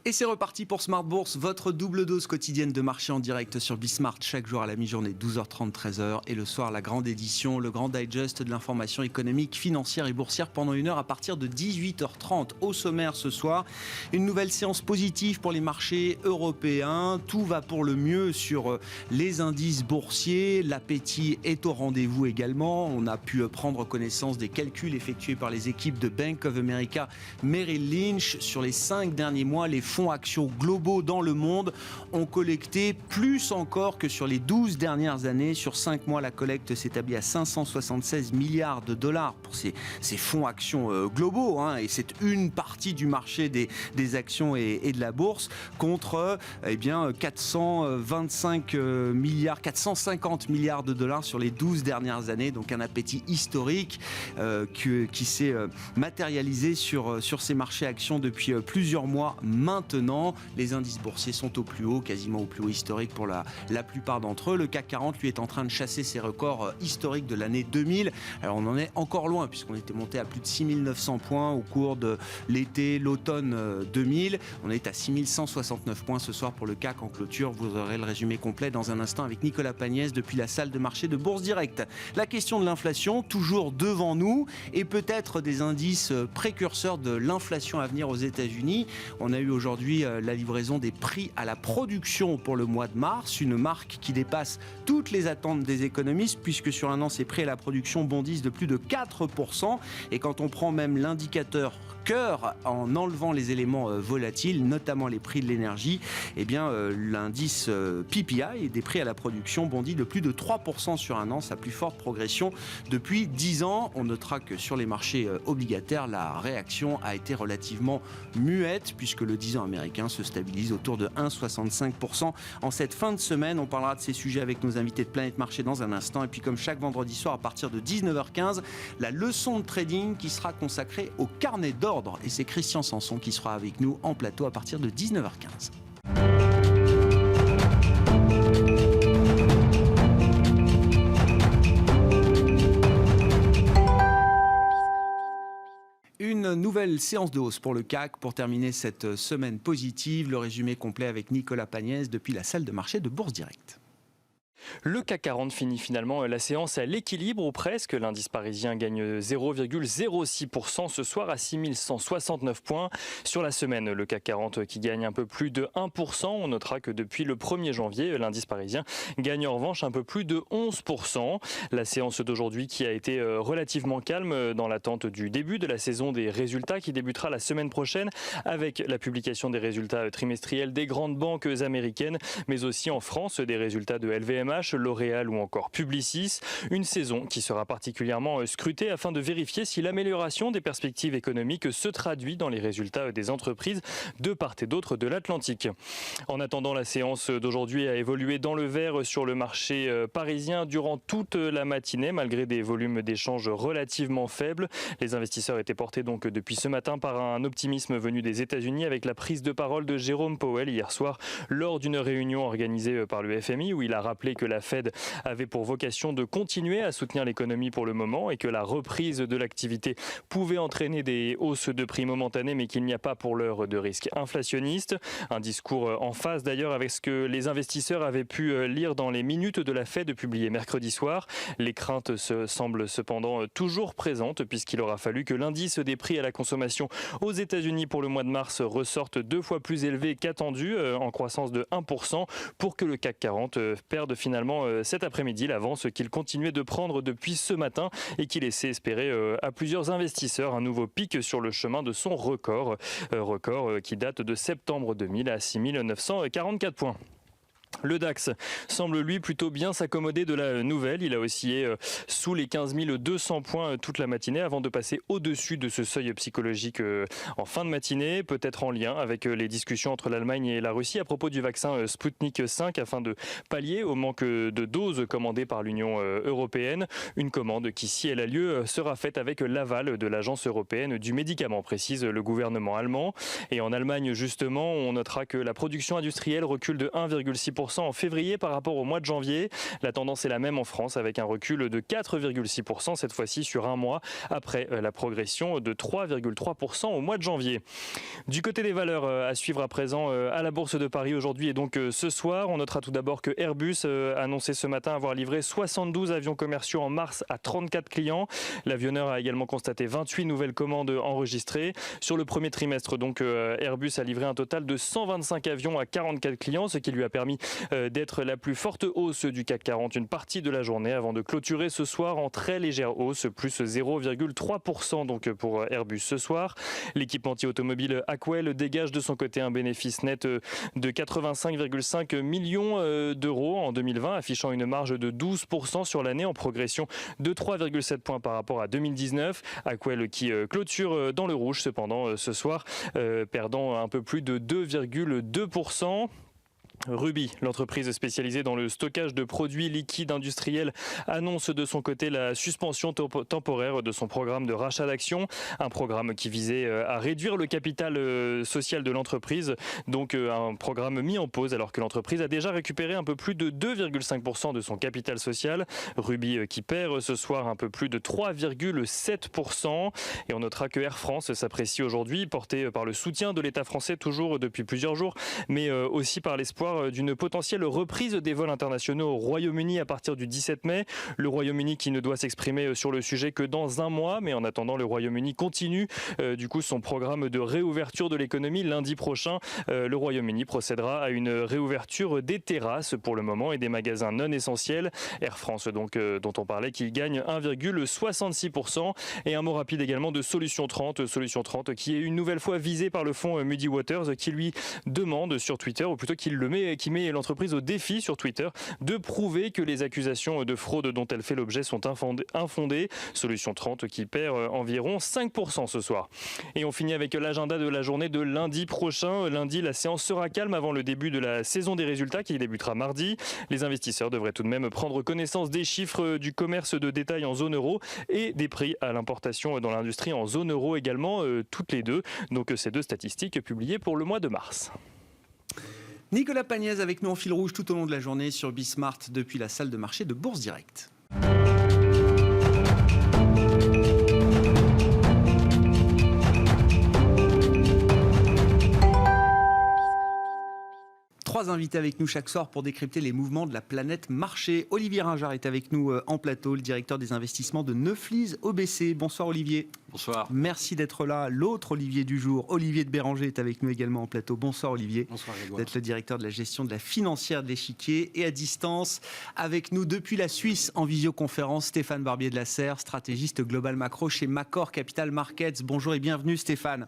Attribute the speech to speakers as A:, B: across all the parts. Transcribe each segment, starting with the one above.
A: Et c'est reparti pour Smart Bourse, votre double dose quotidienne de marché en direct sur Bismart, chaque jour à la mi-journée, 12h30, 13h. Et le soir, la grande édition, le grand digest de l'information économique, financière et boursière pendant une heure à partir de 18h30. Au sommaire ce soir, une nouvelle séance positive pour les marchés européens. Tout va pour le mieux sur les indices boursiers. L'appétit est au rendez-vous également. On a pu prendre connaissance des calculs effectués par les équipes de Bank of America Merrill Lynch. Sur les 5 derniers mois, les fonds actions globaux dans le monde ont collecté plus encore que sur les 12 dernières années. Sur 5 mois, la collecte s'établit à 576 milliards de dollars pour ces fonds actions globaux. Et c'est une partie du marché des actions et de la bourse contre 425 milliards, 450 milliards de dollars sur les 12 dernières années. Donc un appétit historique qui s'est matérialisé sur ces marchés actions depuis plusieurs mois maintenant. Les indices boursiers sont au plus haut, quasiment au plus haut historique pour la plupart d'entre eux. Le CAC 40, lui, est en train de chasser ses records historiques de l'année 2000. Alors on en est encore loin puisqu'on était monté à plus de 6900 points au cours de l'été, l'automne 2000. On est à 6169 points ce soir pour le CAC en clôture. Vous aurez le résumé complet dans un instant avec Nicolas Pagnès depuis la salle de marché de Bourse Direct. La question de l'inflation, toujours devant nous, et peut-être des indices précurseurs de l'inflation à venir aux États-Unis. On a eu aujourd'hui la livraison des prix à la production pour le mois de mars, une marque qui dépasse toutes les attentes des économistes puisque sur un an, ces prix à la production bondissent de plus de 4%. Et quand on prend même l'indicateur cœur en enlevant les éléments volatiles, notamment les prix de l'énergie, l'indice PPI des prix à la production bondit de plus de 3% sur un an, sa plus forte progression depuis 10 ans. On notera que sur les marchés obligataires, la réaction a été relativement muette puisque le 10 ans américain se stabilise autour de 1,65% en cette fin de semaine. On parlera de ces sujets avec nos invités de Planète Marché dans un instant. Et puis comme chaque vendredi soir à partir de 19h15, la leçon de trading qui sera consacrée au carnet d'ordre. Et c'est Christian Sanson qui sera avec nous en plateau à partir de 19h15. Une nouvelle séance de hausse pour le CAC pour terminer cette semaine positive. Le résumé complet avec Nicolas Pagnès depuis la salle de marché de Bourse Direct.
B: Le CAC 40 finit finalement la séance à l'équilibre ou presque. L'indice parisien gagne 0,06% ce soir à 6169 points. Sur la semaine, le CAC 40 qui gagne un peu plus de 1%. On notera que depuis le 1er janvier, l'indice parisien gagne en revanche un peu plus de 11%. La séance d'aujourd'hui qui a été relativement calme dans l'attente du début de la saison des résultats qui débutera la semaine prochaine avec la publication des résultats trimestriels des grandes banques américaines, mais aussi en France des résultats de LVMH, L'Oréal ou encore Publicis. Une saison qui sera particulièrement scrutée afin de vérifier si l'amélioration des perspectives économiques se traduit dans les résultats des entreprises de part et d'autre de l'Atlantique. En attendant, la séance d'aujourd'hui a évolué dans le vert sur le marché parisien durant toute la matinée, malgré des volumes d'échanges relativement faibles. Les investisseurs étaient portés donc depuis ce matin par un optimisme venu des États-Unis avec la prise de parole de Jérôme Powell hier soir lors d'une réunion organisée par le FMI où il a rappelé que la Fed avait pour vocation de continuer à soutenir l'économie pour le moment et que la reprise de l'activité pouvait entraîner des hausses de prix momentanées mais qu'il n'y a pas pour l'heure de risque inflationniste. Un discours en phase d'ailleurs avec ce que les investisseurs avaient pu lire dans les minutes de la Fed publiées mercredi soir. Les craintes semblent cependant toujours présentes puisqu'il aura fallu que l'indice des prix à la consommation aux États-Unis pour le mois de mars ressorte 2 fois plus élevé qu'attendu en croissance de 1% pour que le CAC 40 perde finalement cet après-midi l'avance qu'il continuait de prendre depuis ce matin et qui laissait espérer à plusieurs investisseurs un nouveau pic sur le chemin de son record qui date de septembre 2000 à 6944 points. Le DAX semble lui plutôt bien s'accommoder de la nouvelle. Il a oscillé sous les 15 200 points toute la matinée avant de passer au-dessus de ce seuil psychologique en fin de matinée, peut-être en lien avec les discussions entre l'Allemagne et la Russie à propos du vaccin Sputnik 5 afin de pallier au manque de doses commandées par l'Union européenne. Une commande qui, si elle a lieu, sera faite avec l'aval de l'Agence européenne du médicament, précise le gouvernement allemand. Et en Allemagne, justement, on notera que la production industrielle recule de 1,6% 0,7% en février par rapport au mois de janvier. La tendance est la même en France avec un recul de 4,6% cette fois-ci sur un mois après la progression de 3,3% au mois de janvier. Du côté des valeurs à suivre à présent à la Bourse de Paris aujourd'hui et donc ce soir, on notera tout d'abord que Airbus a annoncé ce matin avoir livré 72 avions commerciaux en mars à 34 clients. L'avionneur a également constaté 28 nouvelles commandes enregistrées. Sur le premier trimestre, donc Airbus a livré un total de 125 avions à 44 clients, ce qui lui a permis d'être la plus forte hausse du CAC 40 une partie de la journée avant de clôturer ce soir en très légère hausse, plus 0,3% donc pour Airbus ce soir. L'équipementier automobile Acwell dégage de son côté un bénéfice net de 85,5 millions d'euros en 2020, affichant une marge de 12% sur l'année en progression de 3,7 points par rapport à 2019. Acwell qui clôture dans le rouge cependant ce soir, perdant un peu plus de 2,2%. Ruby, l'entreprise spécialisée dans le stockage de produits liquides industriels, annonce de son côté la suspension temporaire de son programme de rachat d'actions, un programme qui visait à réduire le capital social de l'entreprise, donc un programme mis en pause alors que l'entreprise a déjà récupéré un peu plus de 2,5% de son capital social. Ruby qui perd ce soir un peu plus de 3,7%. Et on notera que Air France s'apprécie aujourd'hui, porté par le soutien de l'État français toujours depuis plusieurs jours, mais aussi par l'espoir d'une potentielle reprise des vols internationaux au Royaume-Uni à partir du 17 mai. Le Royaume-Uni qui ne doit s'exprimer sur le sujet que dans un mois, mais en attendant, le Royaume-Uni continue du coup son programme de réouverture de l'économie. Lundi prochain, le Royaume-Uni procédera à une réouverture des terrasses pour le moment et des magasins non essentiels. Air France donc dont on parlait qui gagne 1,66%. Et un mot rapide également de Solution 30 qui est une nouvelle fois visée par le fonds Muddy Waters qui lui demande sur Twitter, ou plutôt qui met l'entreprise au défi sur Twitter de prouver que les accusations de fraude dont elle fait l'objet sont infondées. Solution 30 qui perd environ 5% ce soir. Et on finit avec l'agenda de la journée de lundi prochain. Lundi, la séance sera calme avant le début de la saison des résultats qui débutera mardi. Les investisseurs devraient tout de même prendre connaissance des chiffres du commerce de détail en zone euro et des prix à l'importation dans l'industrie en zone euro également, toutes les deux. Donc ces deux statistiques publiées pour le mois de mars.
A: Nicolas Pagnès avec nous en fil rouge tout au long de la journée sur Bismart depuis la salle de marché de Bourse Direct. Trois invités avec nous chaque soir pour décrypter les mouvements de la planète marché. Olivier Ringard est avec nous en plateau, le directeur des investissements de Neuflize OBC. Bonsoir Olivier.
C: Bonsoir.
A: Merci d'être là. L'autre Olivier du jour, Olivier de Béranger, est avec nous également en plateau. Bonsoir Olivier.
C: Bonsoir Grégoire.
A: D'être le directeur de la gestion de la financière de l'échiquier et à distance avec nous depuis la Suisse en visioconférence, Stéphane Barbier de la Serre, stratégiste global macro chez Macor Capital Markets. Bonjour et bienvenue Stéphane.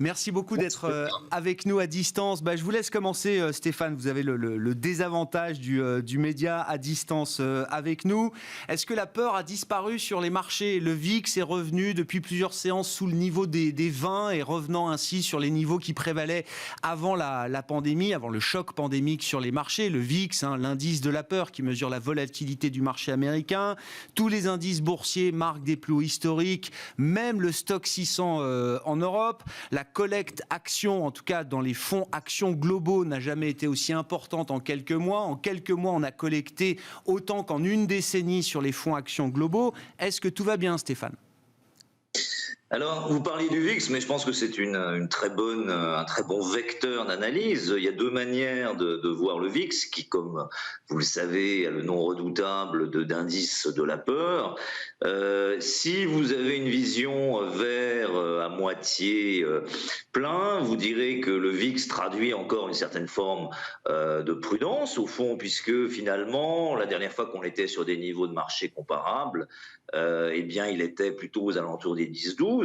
A: Merci beaucoup d'être avec nous à distance. Je vous laisse commencer Stéphane, vous avez le désavantage du média à distance avec nous. Est-ce que la peur a disparu sur les marchés ? Le VIX est revenu depuis plusieurs séances sous le niveau des 20 et revenant ainsi sur les niveaux qui prévalaient avant la pandémie, avant le choc pandémique sur les marchés. Le VIX, l'indice de la peur qui mesure la volatilité du marché américain. Tous les indices boursiers marquent des plus hauts historiques, même le stock 600 en Europe. La collecte actions, en tout cas dans les fonds actions globaux, n'a jamais été aussi importante en quelques mois. En quelques mois, on a collecté autant qu'en une décennie sur les fonds actions globaux. Est-ce que tout va bien, Stéphane ?
D: Alors, vous parliez du VIX, mais je pense que c'est un très bon vecteur d'analyse. Il y a deux manières de voir le VIX, qui, comme vous le savez, a le nom redoutable d'indice de la peur. Si vous avez une vision vert à moitié plein, vous direz que le VIX traduit encore une certaine forme de prudence, au fond, puisque finalement, la dernière fois qu'on était sur des niveaux de marché comparables, eh bien, il était plutôt aux alentours des 10-12.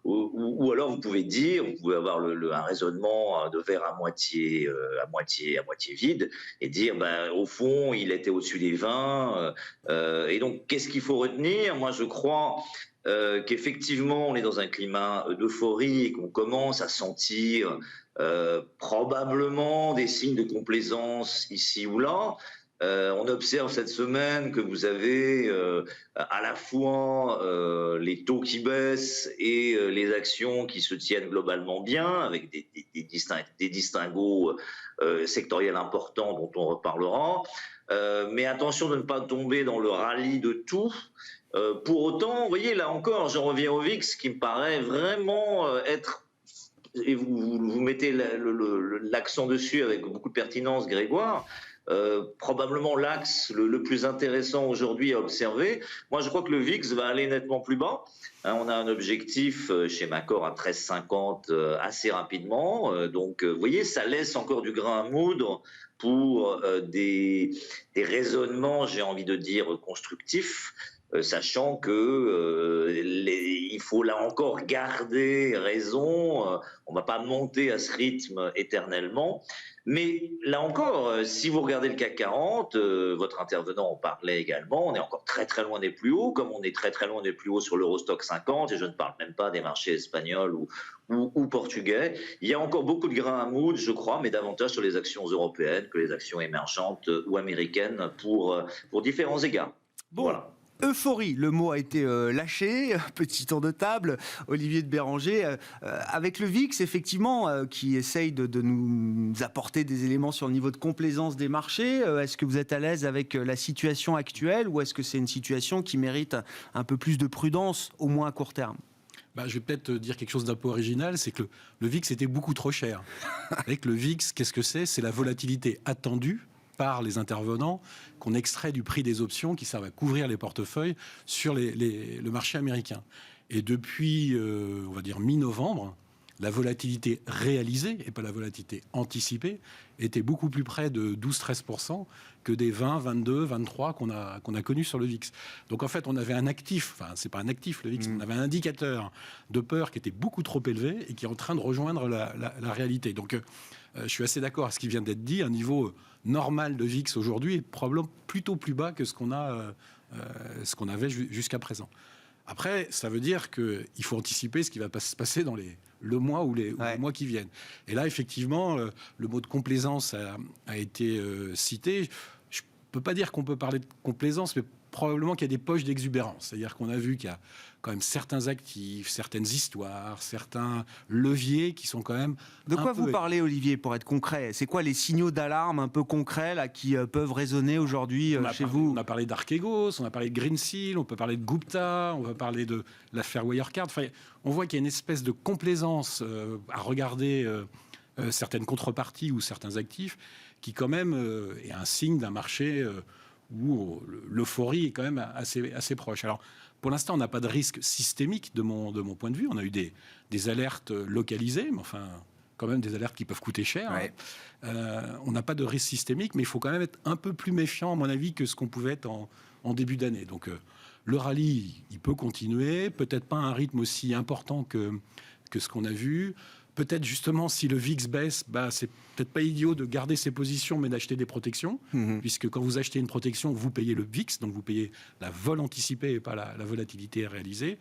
D: Ou alors vous pouvez avoir un raisonnement de verre à moitié vide et dire au fond il était au-dessus des 20 et donc qu'est-ce qu'il faut retenir ? Moi je crois qu'effectivement on est dans un climat d'euphorie et qu'on commence à sentir probablement des signes de complaisance ici ou là. On observe cette semaine que vous avez à la fois les taux qui baissent et les actions qui se tiennent globalement bien, avec des distinguos sectoriels importants dont on reparlera. Mais attention de ne pas tomber dans le rallye de tout. Pour autant, vous voyez, là encore, j'en reviens au VIX, qui me paraît vraiment être, et vous mettez l'accent dessus avec beaucoup de pertinence, Grégoire, probablement l'axe le plus intéressant aujourd'hui à observer. Moi, je crois que le VIX va aller nettement plus bas. On a un objectif chez Macor à 13,50 assez rapidement. Donc, vous voyez, ça laisse encore du grain à moudre pour des raisonnements, j'ai envie de dire, constructifs. Sachant que il faut là encore garder raison, on ne va pas monter à ce rythme éternellement. Mais là encore, si vous regardez le CAC 40, votre intervenant en parlait également, on est encore très très loin des plus hauts, comme on est très très loin des plus hauts sur l'Eurostock 50, et je ne parle même pas des marchés espagnols ou portugais. Il y a encore beaucoup de grains à moudre, je crois, mais davantage sur les actions européennes que les actions émergentes ou américaines pour différents égards.
A: Bon.
D: Voilà.
A: Euphorie, le mot a été lâché, petit tour de table, Olivier de Béranger, avec le VIX effectivement qui essaye de nous apporter des éléments sur le niveau de complaisance des marchés. Est-ce que vous êtes à l'aise avec la situation actuelle ou est-ce que c'est une situation qui mérite un peu plus de prudence, au moins à court terme ?
C: Je vais peut-être dire quelque chose d'un peu original, c'est que le VIX était beaucoup trop cher. Avec le VIX, qu'est-ce que c'est ? C'est la volatilité attendue par les intervenants qu'on extrait du prix des options qui servent à couvrir les portefeuilles sur le marché américain. Et depuis, on va dire, mi-novembre, la volatilité réalisée, et pas la volatilité anticipée, était beaucoup plus près de 12-13% que des 20, 22, 23 qu'on a connus sur le VIX. Donc en fait, on avait un actif, enfin c'est pas un actif le VIX, on avait un indicateur de peur qui était beaucoup trop élevé et qui est en train de rejoindre la réalité. Donc je suis assez d'accord avec ce qui vient d'être dit, un niveau normal de VIX aujourd'hui est probablement plutôt plus bas que ce qu'on avait jusqu'à présent. Après, ça veut dire qu'il faut anticiper ce qui va se passer dans le mois ou les mois qui viennent. Et là, effectivement, le mot de complaisance a été cité. Je ne peux pas dire qu'on peut parler de complaisance, mais probablement qu'il y a des poches d'exubérance. C'est-à-dire qu'on a vu qu'il y a quand même certains actifs, certaines histoires, certains leviers qui sont quand même...
A: De quoi vous parlez, Olivier, pour être concret ? C'est quoi les signaux d'alarme un peu concrets là, qui peuvent résonner aujourd'hui chez vous ?
C: On a parlé d'Archegos, on a parlé de Greensill, on peut parler de Gupta, on va parler de l'affaire Wirecard. Enfin, on voit qu'il y a une espèce de complaisance à regarder certaines contreparties ou certains actifs qui quand même est un signe d'un marché... où l'euphorie est quand même assez proche. Alors, pour l'instant, on n'a pas de risque systémique de mon point de vue. On a eu des alertes localisées, mais enfin, quand même des alertes qui peuvent coûter cher.
A: Ouais.
C: On n'a pas de risque systémique, mais il faut quand même être un peu plus méfiant, à mon avis, que ce qu'on pouvait être en début d'année. Donc, le rallye, il peut continuer, peut-être pas à un rythme aussi important que ce qu'on a vu. Peut-être justement, si le VIX baisse, c'est peut-être pas idiot de garder ses positions, mais d'acheter des protections, puisque quand vous achetez une protection, vous payez le VIX, donc vous payez la vol anticipée et pas la volatilité réalisée.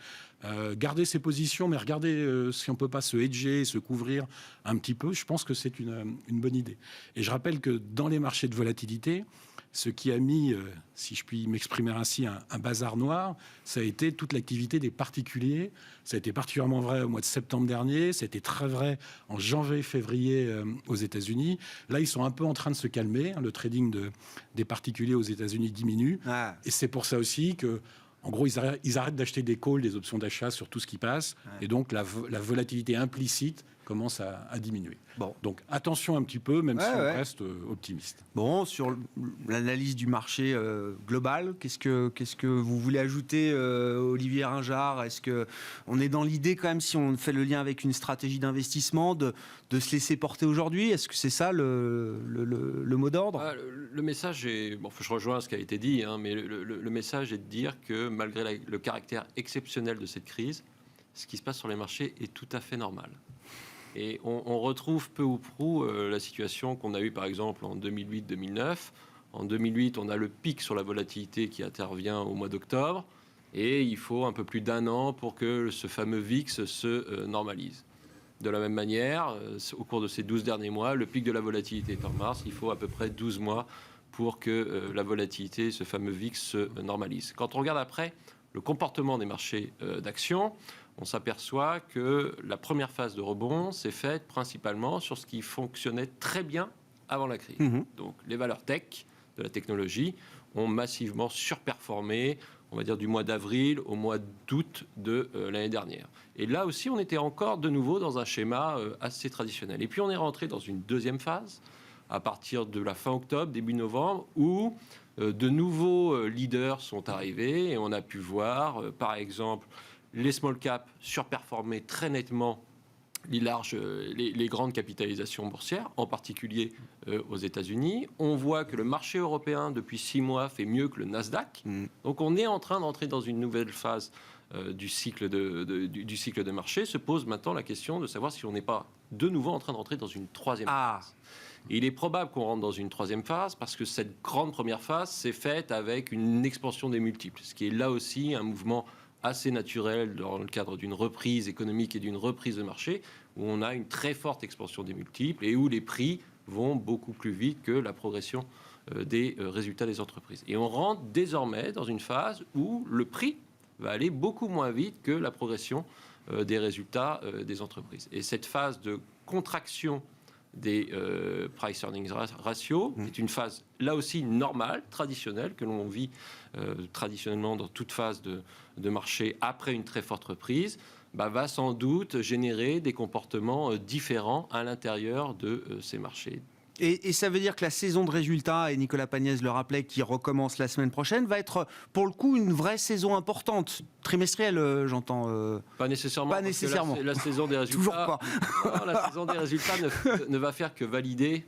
C: Garder ses positions, mais regardez si on peut pas se hedger, se couvrir un petit peu, je pense que c'est une bonne idée. Et je rappelle que dans les marchés de volatilité, ce qui a mis, si je puis m'exprimer ainsi, un bazar noir, ça a été toute l'activité des particuliers. Ça a été particulièrement vrai au mois de septembre dernier, ça a été très vrai en janvier, février aux États-Unis. Là, ils sont un peu en train de se calmer. Le trading des particuliers aux États-Unis diminue. Et c'est pour ça aussi que, en gros, ils arrêtent d'acheter des calls, des options d'achat sur tout ce qui passe. Et donc, la volatilité implicite commence à diminuer. Bon. Donc attention un petit peu, même si on reste optimiste.
A: Bon, sur l'analyse du marché global, qu'est-ce que vous voulez ajouter, Olivier Ringard ? Est-ce qu'on est dans l'idée quand même, si on fait le lien avec une stratégie d'investissement, de se laisser porter aujourd'hui ? Est-ce que c'est ça le mot d'ordre ?
E: Le message est... Bon, je rejoins ce qui a été dit, mais le message est de dire que malgré le caractère exceptionnel de cette crise, ce qui se passe sur les marchés est tout à fait normal. Et on retrouve peu ou prou la situation qu'on a eue par exemple en 2008-2009. En 2008, on a le pic sur la volatilité qui intervient au mois d'octobre. Et il faut un peu plus d'un an pour que ce fameux VIX se normalise. De la même manière, au cours de ces 12 derniers mois, le pic de la volatilité est en mars. Il faut à peu près 12 mois pour que la volatilité, ce fameux VIX, se normalise. Quand on regarde après le comportement des marchés d'actions, on s'aperçoit que la première phase de rebond s'est faite principalement sur ce qui fonctionnait très bien avant la crise. Donc les valeurs tech, de la technologie, ont massivement surperformé, on va dire du mois d'avril au mois d'août de l'année dernière. Et là aussi, on était encore de nouveau dans un schéma assez traditionnel. Et puis on est rentré dans une deuxième phase, à partir de la fin octobre, début novembre, où de nouveaux leaders sont arrivés et on a pu voir, par exemple, les small caps surperformer très nettement les grandes capitalisations boursières, en particulier aux États-Unis. On voit que le marché européen, depuis 6 mois, fait mieux que le Nasdaq. Donc on est en train d'entrer dans une nouvelle phase du cycle de marché. Se pose maintenant la question de savoir si on n'est pas de nouveau en train d'entrer dans une troisième phase. Et il est probable qu'on rentre dans une troisième phase parce que cette grande première phase s'est faite avec une expansion des multiples, ce qui est là aussi un mouvement assez naturel dans le cadre d'une reprise économique et d'une reprise de marché, où on a une très forte expansion des multiples et où les prix vont beaucoup plus vite que la progression des résultats des entreprises. Et on rentre désormais dans une phase où le prix va aller beaucoup moins vite que la progression des résultats des entreprises. Et cette phase de contraction des price earnings ratio est une phase là aussi normale, traditionnelle, que l'on vit traditionnellement dans toute phase de marché après une très forte reprise, va sans doute générer des comportements différents à l'intérieur de ces marchés.
A: Et ça veut dire que la saison de résultats, et Nicolas Pagnès le rappelait, qui recommence la semaine prochaine, va être pour le coup une vraie saison importante, trimestrielle, j'entends.
E: Pas nécessairement.
A: Pas nécessairement.
E: La saison des résultats.
A: Toujours pas.
E: Non, la saison des résultats ne va faire que valider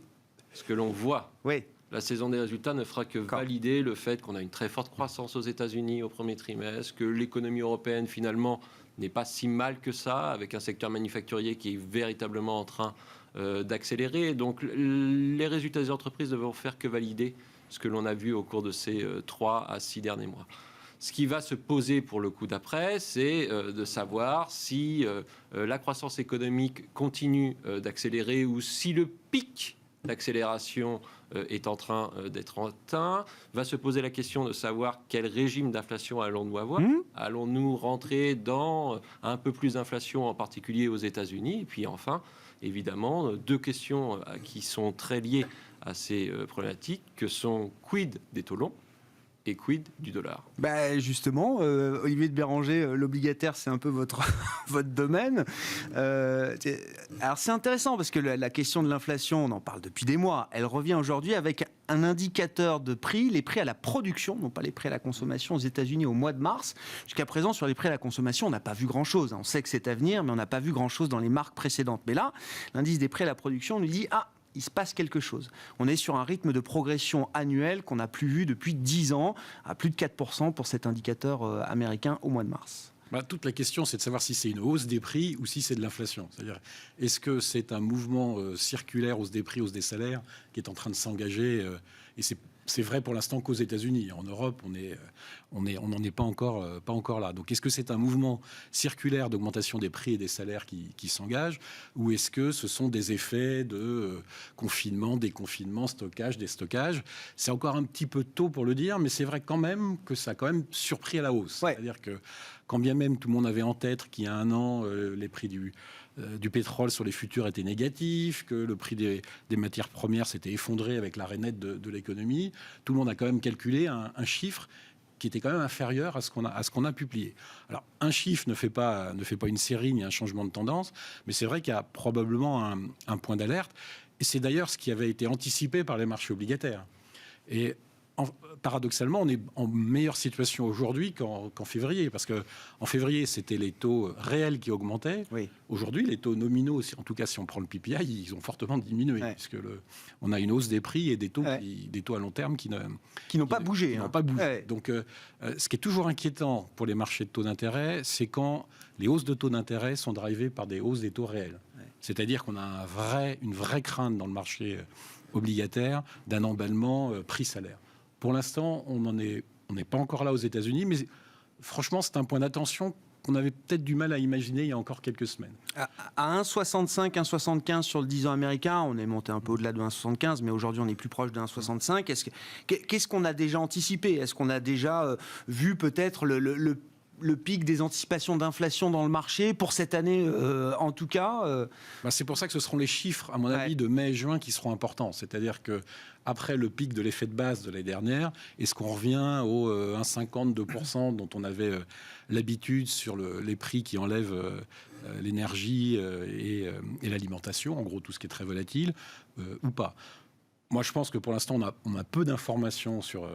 E: ce que l'on voit.
A: Oui.
E: La saison des résultats ne fera que valider le fait qu'on a une très forte croissance aux États-Unis au premier trimestre, que l'économie européenne finalement n'est pas si mal que ça, avec un secteur manufacturier qui est véritablement en train d'accélérer. Donc les résultats des entreprises ne vont faire que valider ce que l'on a vu au cours de ces 3 à 6 derniers mois. Ce qui va se poser pour le coup d'après, c'est de savoir si la croissance économique continue d'accélérer ou si le pic d'accélération est en train d'être atteint. Va se poser la question de savoir quel régime d'inflation allons-nous avoir. Allons-nous rentrer dans un peu plus d'inflation, en particulier aux États-Unis? Et puis enfin, évidemment, 2 questions qui sont très liées à ces problématiques, que sont quid des taux longs et quid du dollar?
A: Justement, Olivier de Béranger, l'obligataire, c'est un peu votre domaine. Alors c'est intéressant parce que la question de l'inflation, on en parle depuis des mois, elle revient aujourd'hui avec un indicateur de prix, les prix à la production, non pas les prix à la consommation aux États-Unis au mois de mars. Jusqu'à présent, sur les prix à la consommation, on n'a pas vu grand-chose. On sait que c'est à venir, mais on n'a pas vu grand-chose dans les marques précédentes. Mais là, l'indice des prix à la production nous dit il se passe quelque chose. On est sur un rythme de progression annuelle qu'on n'a plus vu depuis 10 ans, à plus de 4% pour cet indicateur américain au mois de mars.
C: Toute la question, c'est de savoir si c'est une hausse des prix ou si c'est de l'inflation. C'est-à-dire, est-ce que c'est un mouvement circulaire, hausse des prix, hausse des salaires, qui est en train de s'engager et c'est vrai pour l'instant qu'aux États-Unis. En Europe, on n'en est pas encore là. Donc, est-ce que c'est un mouvement circulaire d'augmentation des prix et des salaires qui s'engage, ou est-ce que ce sont des effets de confinement, déconfinement, stockage, déstockage? C'est encore un petit peu tôt pour le dire, mais c'est vrai quand même que ça a quand même surpris à la hausse.
A: Ouais.
C: C'est-à-dire que quand bien même tout le monde avait en tête qu'il y a un an, les prix du pétrole sur les futurs étaient négatifs, que le prix des matières premières s'était effondré avec l'arrêt net de l'économie, tout le monde a quand même calculé un chiffre qui était quand même inférieur à ce qu'on a publié. Alors, un chiffre ne fait pas une série ni un changement de tendance, mais c'est vrai qu'il y a probablement un point d'alerte, et c'est d'ailleurs ce qui avait été anticipé par les marchés obligataires. Et paradoxalement, on est en meilleure situation aujourd'hui qu'en février, parce qu'en février, c'était les taux réels qui augmentaient.
A: Oui.
C: Aujourd'hui, les taux nominaux, en tout cas si on prend le PPI, ils ont fortement diminué, puisque on a une hausse des prix et des taux à long terme qui
A: n'ont pas bougé.
C: Ouais. Donc, ce qui est toujours inquiétant pour les marchés de taux d'intérêt, c'est quand les hausses de taux d'intérêt sont drivées par des hausses des taux réels. Ouais. C'est-à-dire qu'on a une vraie crainte dans le marché obligataire d'un emballement prix-salaire. Pour l'instant, on n'est pas encore là aux États-Unis, mais franchement, c'est un point d'attention qu'on avait peut-être du mal à imaginer il y a encore quelques semaines.
A: À 1,65, 1,75 sur le 10 ans américain, on est monté un peu au-delà de 1,75, mais aujourd'hui on est plus proche de 1,65. Qu'est-ce qu'on a déjà anticipé? Est-ce qu'on a déjà vu peut-être le pic des anticipations d'inflation dans le marché pour cette année, en tout cas
C: C'est pour ça que ce seront les chiffres, à mon avis, de mai et juin qui seront importants. C'est-à-dire que après le pic de l'effet de base de l'année dernière, est-ce qu'on revient aux 1,52% dont on avait l'habitude sur les prix qui enlèvent l'énergie et l'alimentation, en gros tout ce qui est très volatile, ou pas? Moi, je pense que pour l'instant, on a peu d'informations sur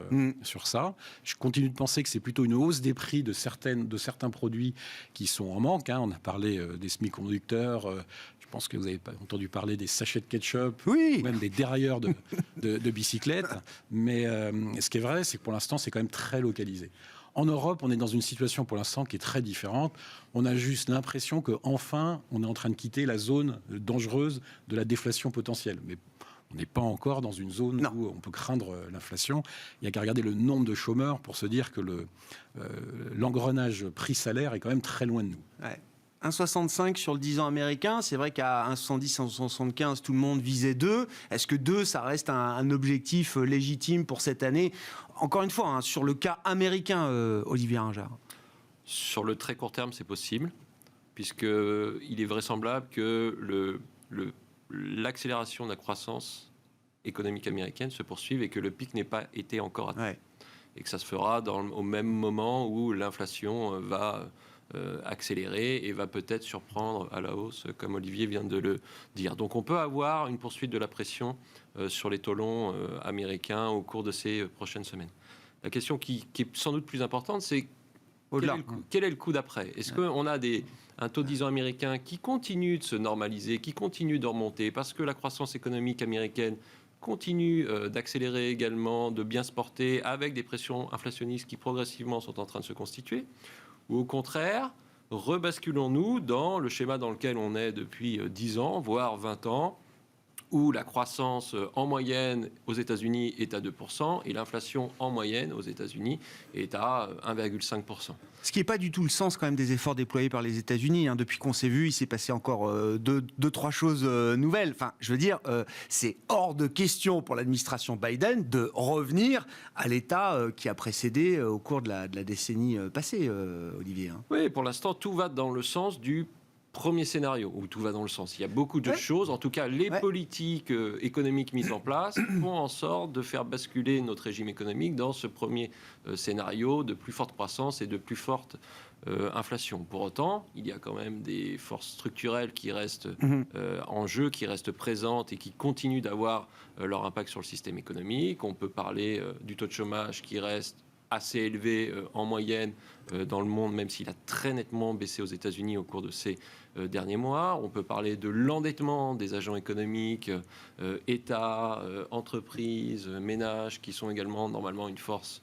C: ça. Je continue de penser que c'est plutôt une hausse des prix de certains produits qui sont en manque. On a parlé des semi-conducteurs. Je pense que vous avez entendu parler des sachets de ketchup, ou même des dérailleurs de bicyclettes. Mais ce qui est vrai, c'est que pour l'instant, c'est quand même très localisé. En Europe, on est dans une situation pour l'instant qui est très différente. On a juste l'impression qu'enfin, on est en train de quitter la zone dangereuse de la déflation potentielle. Mais on n'est pas encore dans une zone où on peut craindre l'inflation. Il n'y a qu'à regarder le nombre de chômeurs pour se dire que l'engrenage prix-salaire est quand même très loin de nous.
A: Ouais. 1,65 sur le 10 ans américain, c'est vrai qu'à 1,70, 1,75, tout le monde visait 2. Est-ce que 2, ça reste un objectif légitime pour cette année? Encore une fois, sur le cas américain, Olivier Ringard.
E: Sur le très court terme, c'est possible, puisqu'il est vraisemblable que l'accélération de la croissance économique américaine se poursuive et que le pic n'ait pas été encore atteint. Ouais. Et que ça se fera au même moment où l'inflation va accélérer et va peut-être surprendre à la hausse, comme Olivier vient de le dire. Donc on peut avoir une poursuite de la pression sur les taux longs américains au cours de ces prochaines semaines. La question qui est sans doute plus importante, c'est quel est le coup d'après? Est-ce qu'on a un taux de 10 ans américain qui continue de se normaliser, qui continue de remonter, parce que la croissance économique américaine continue d'accélérer également, de bien se porter, avec des pressions inflationnistes qui progressivement sont en train de se constituer? Ou au contraire, rebasculons-nous dans le schéma dans lequel on est depuis 10 ans, voire 20 ans, où la croissance en moyenne aux États-Unis est à 2% et l'inflation en moyenne aux États-Unis est à 1,5%.
A: Ce qui n'est pas du tout le sens quand même des efforts déployés par les États-Unis. Depuis qu'on s'est vu, il s'est passé encore trois choses nouvelles. Enfin, je veux dire, c'est hors de question pour l'administration Biden de revenir à l'état qui a précédé au cours de la décennie passée, Olivier.
E: Oui, pour l'instant, tout va dans le sens du premier scénario, où tout va dans le sens. Il y a beaucoup de choses, en tout cas les politiques économiques mises en place font en sorte de faire basculer notre régime économique dans ce premier scénario de plus forte croissance et de plus forte inflation. Pour autant, il y a quand même des forces structurelles qui restent en jeu, qui restent présentes et qui continuent d'avoir leur impact sur le système économique. On peut parler du taux de chômage qui reste assez élevé en moyenne dans le monde, même s'il a très nettement baissé aux États-Unis au cours de ces derniers mois. On peut parler de l'endettement des agents économiques, États, entreprises, ménages, qui sont également normalement une force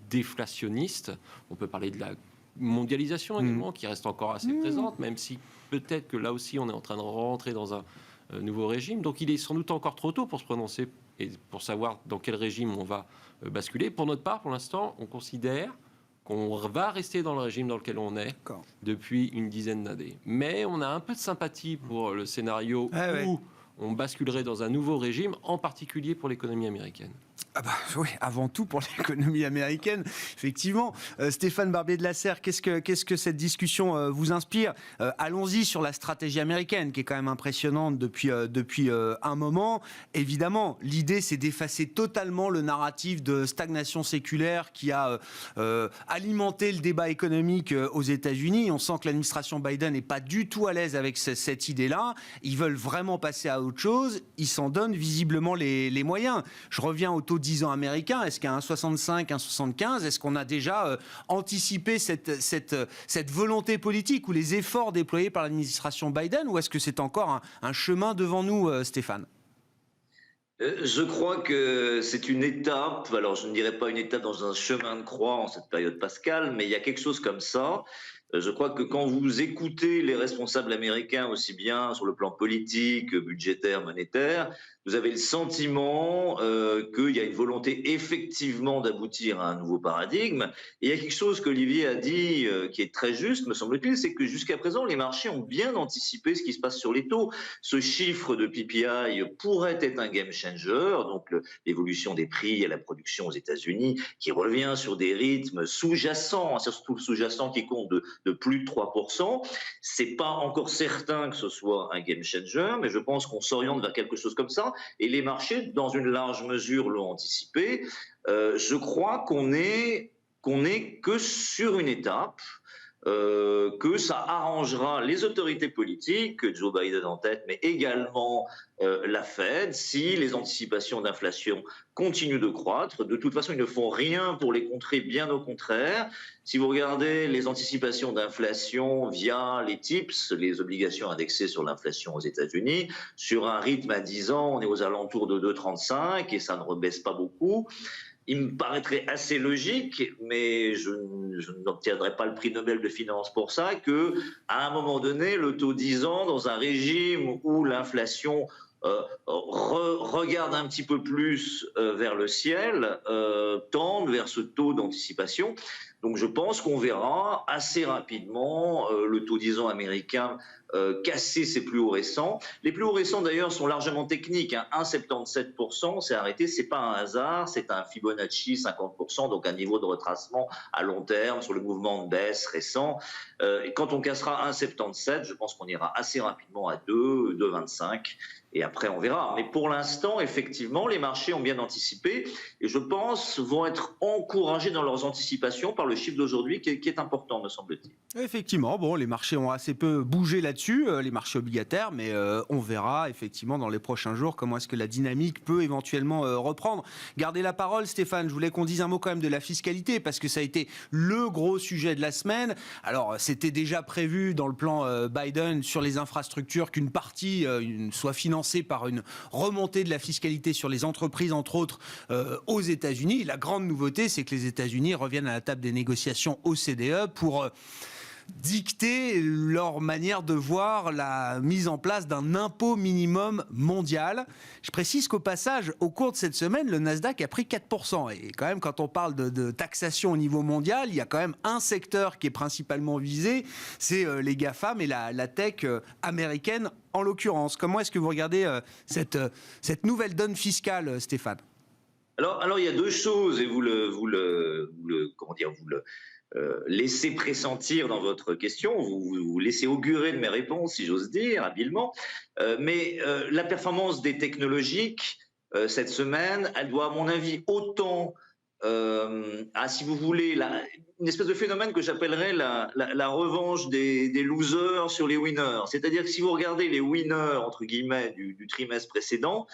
E: déflationniste. On peut parler de la mondialisation également, qui reste encore assez présente, même si peut-être que là aussi on est en train de rentrer dans un nouveau régime. Donc il est sans doute encore trop tôt pour se prononcer et pour savoir dans quel régime on va basculer. Pour notre part, pour l'instant, on considère qu'on va rester dans le régime dans lequel on est depuis une dizaine d'années. Mais on a un peu de sympathie pour le scénario où on basculerait dans un nouveau régime, en particulier pour l'économie américaine.
A: Oui, avant tout pour l'économie américaine, effectivement. Stéphane Barbier de la Serre, qu'est-ce que cette discussion vous inspire? Allons-y sur la stratégie américaine, qui est quand même impressionnante depuis un moment. Évidemment, l'idée, c'est d'effacer totalement le narratif de stagnation séculaire qui a alimenté le débat économique aux États-Unis. On sent que l'administration Biden n'est pas du tout à l'aise avec cette idée-là. Ils veulent vraiment passer à autre chose. Ils s'en donnent visiblement les moyens. Je reviens au taux 10 ans américain. Est-ce qu'à 1,65, 1,75, est-ce qu'on a déjà anticipé cette volonté politique ou les efforts déployés par l'administration Biden, ou est-ce que c'est encore un chemin devant nous, Stéphane?
D: Je crois que c'est une étape, alors je ne dirais pas une étape dans un chemin de croix en cette période pascale, mais il y a quelque chose comme ça. Je crois que quand vous écoutez les responsables américains, aussi bien sur le plan politique, budgétaire, monétaire, vous avez le sentiment qu'il y a une volonté effectivement d'aboutir à un nouveau paradigme. Et il y a quelque chose qu'Olivier a dit qui est très juste, me semble-t-il, c'est que jusqu'à présent, les marchés ont bien anticipé ce qui se passe sur les taux. Ce chiffre de PPI pourrait être un game changer, donc l'évolution des prix à la production aux États-Unis, qui revient sur des rythmes sous-jacents, surtout le sous-jacent qui compte de plus de 3%. C'est pas encore certain que ce soit un game changer, mais je pense qu'on s'oriente vers quelque chose comme ça. Et les marchés, dans une large mesure, l'ont anticipé. Je crois qu'on est que sur une étape, que ça arrangera les autorités politiques, Joe Biden en tête, mais également la Fed, si les anticipations d'inflation continuent de croître. De toute façon, ils ne font rien pour les contrer, bien au contraire. Si vous regardez les anticipations d'inflation via les TIPS, les obligations indexées sur l'inflation aux États-Unis, sur un rythme à 10 ans, on est aux alentours de 2,35 et ça ne rebaisse pas beaucoup. Il me paraîtrait assez logique, mais je n'obtiendrai pas le prix Nobel de finance pour ça, qu'à un moment donné, le taux 10 ans, dans un régime où l'inflation regarde un petit peu plus vers le ciel, tende vers ce taux d'anticipation. Donc je pense qu'on verra assez rapidement le taux 10 ans américain casser ses plus hauts récents. Les plus hauts récents d'ailleurs sont largement techniques, hein. 1,77%, c'est arrêté, c'est pas un hasard, c'est un Fibonacci 50%, donc un niveau de retracement à long terme sur le mouvement de baisse récent. Et quand on cassera 1,77, je pense qu'on ira assez rapidement à 2, 2,25. Et après, on verra. Mais pour l'instant, effectivement, les marchés ont bien anticipé et je pense vont être encouragés dans leurs anticipations par le chiffre d'aujourd'hui qui est important, me semble-t-il.
A: Effectivement, bon, les marchés ont assez peu bougé là-dessus, les marchés obligataires, mais on verra effectivement dans les prochains jours comment est-ce que la dynamique peut éventuellement reprendre. Gardez la parole, Stéphane. Je voulais qu'on dise un mot quand même de la fiscalité parce que ça a été le gros sujet de la semaine. Alors, c'était déjà prévu dans le plan Biden sur les infrastructures qu'une partie soit financée par une remontée de la fiscalité sur les entreprises, entre autres, aux États-Unis. La grande nouveauté, c'est que les États-Unis reviennent à la table des négociations OCDE pour dicter leur manière de voir la mise en place d'un impôt minimum mondial. Je précise qu'au passage, au cours de cette semaine, le Nasdaq a pris 4%. Et quand même, quand on parle de taxation au niveau mondial, il y a quand même un secteur qui est principalement visé, c'est les GAFAM et la tech américaine en l'occurrence. Comment est-ce que vous regardez cette nouvelle donne fiscale, Stéphane ?
D: Alors, il y a deux choses, et vous le laissez pressentir dans votre question, vous laissez augurer de mes réponses, si j'ose dire, habilement. Mais la performance des technologiques, cette semaine, elle doit, à mon avis, autant si vous voulez, une espèce de phénomène que j'appellerais la revanche des losers sur les winners. C'est-à-dire que si vous regardez les winners, entre guillemets, du trimestre précédent,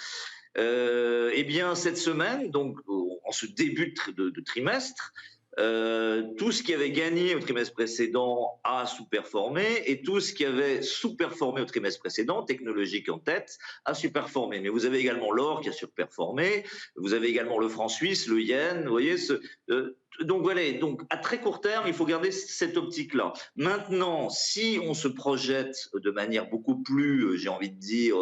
D: eh bien, cette semaine, donc en ce début de trimestre, tout ce qui avait gagné au trimestre précédent a sous-performé et tout ce qui avait sous-performé au trimestre précédent, technologique en tête, a sous-performé. Mais vous avez également l'or qui a surperformé, vous avez également le franc suisse, le yen, vous voyez. Donc voilà, donc à très court terme, il faut garder cette optique-là. Maintenant, si on se projette de manière beaucoup plus, j'ai envie de dire,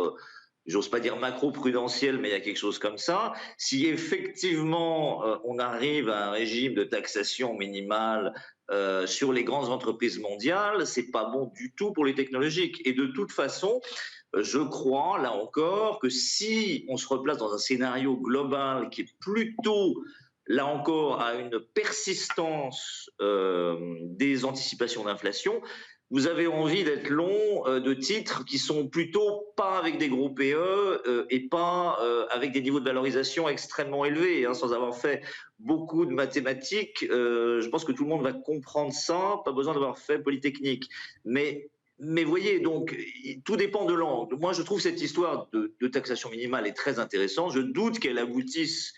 D: j'ose pas dire macro-prudentiel, mais il y a quelque chose comme ça. Si effectivement on arrive à un régime de taxation minimale sur les grandes entreprises mondiales, c'est pas bon du tout pour les technologiques. Et de toute façon, je crois, là encore, que si on se replace dans un scénario global qui est plutôt, là encore, à une persistance des anticipations d'inflation, vous avez envie d'être long de titres qui sont plutôt pas avec des gros PE et pas avec des niveaux de valorisation extrêmement élevés, hein, sans avoir fait beaucoup de mathématiques. Je pense que tout le monde va comprendre ça, pas besoin d'avoir fait Polytechnique. Mais voyez, donc, tout dépend de l'angle. Moi, je trouve cette histoire de taxation minimale est très intéressante. Je doute qu'elle aboutisse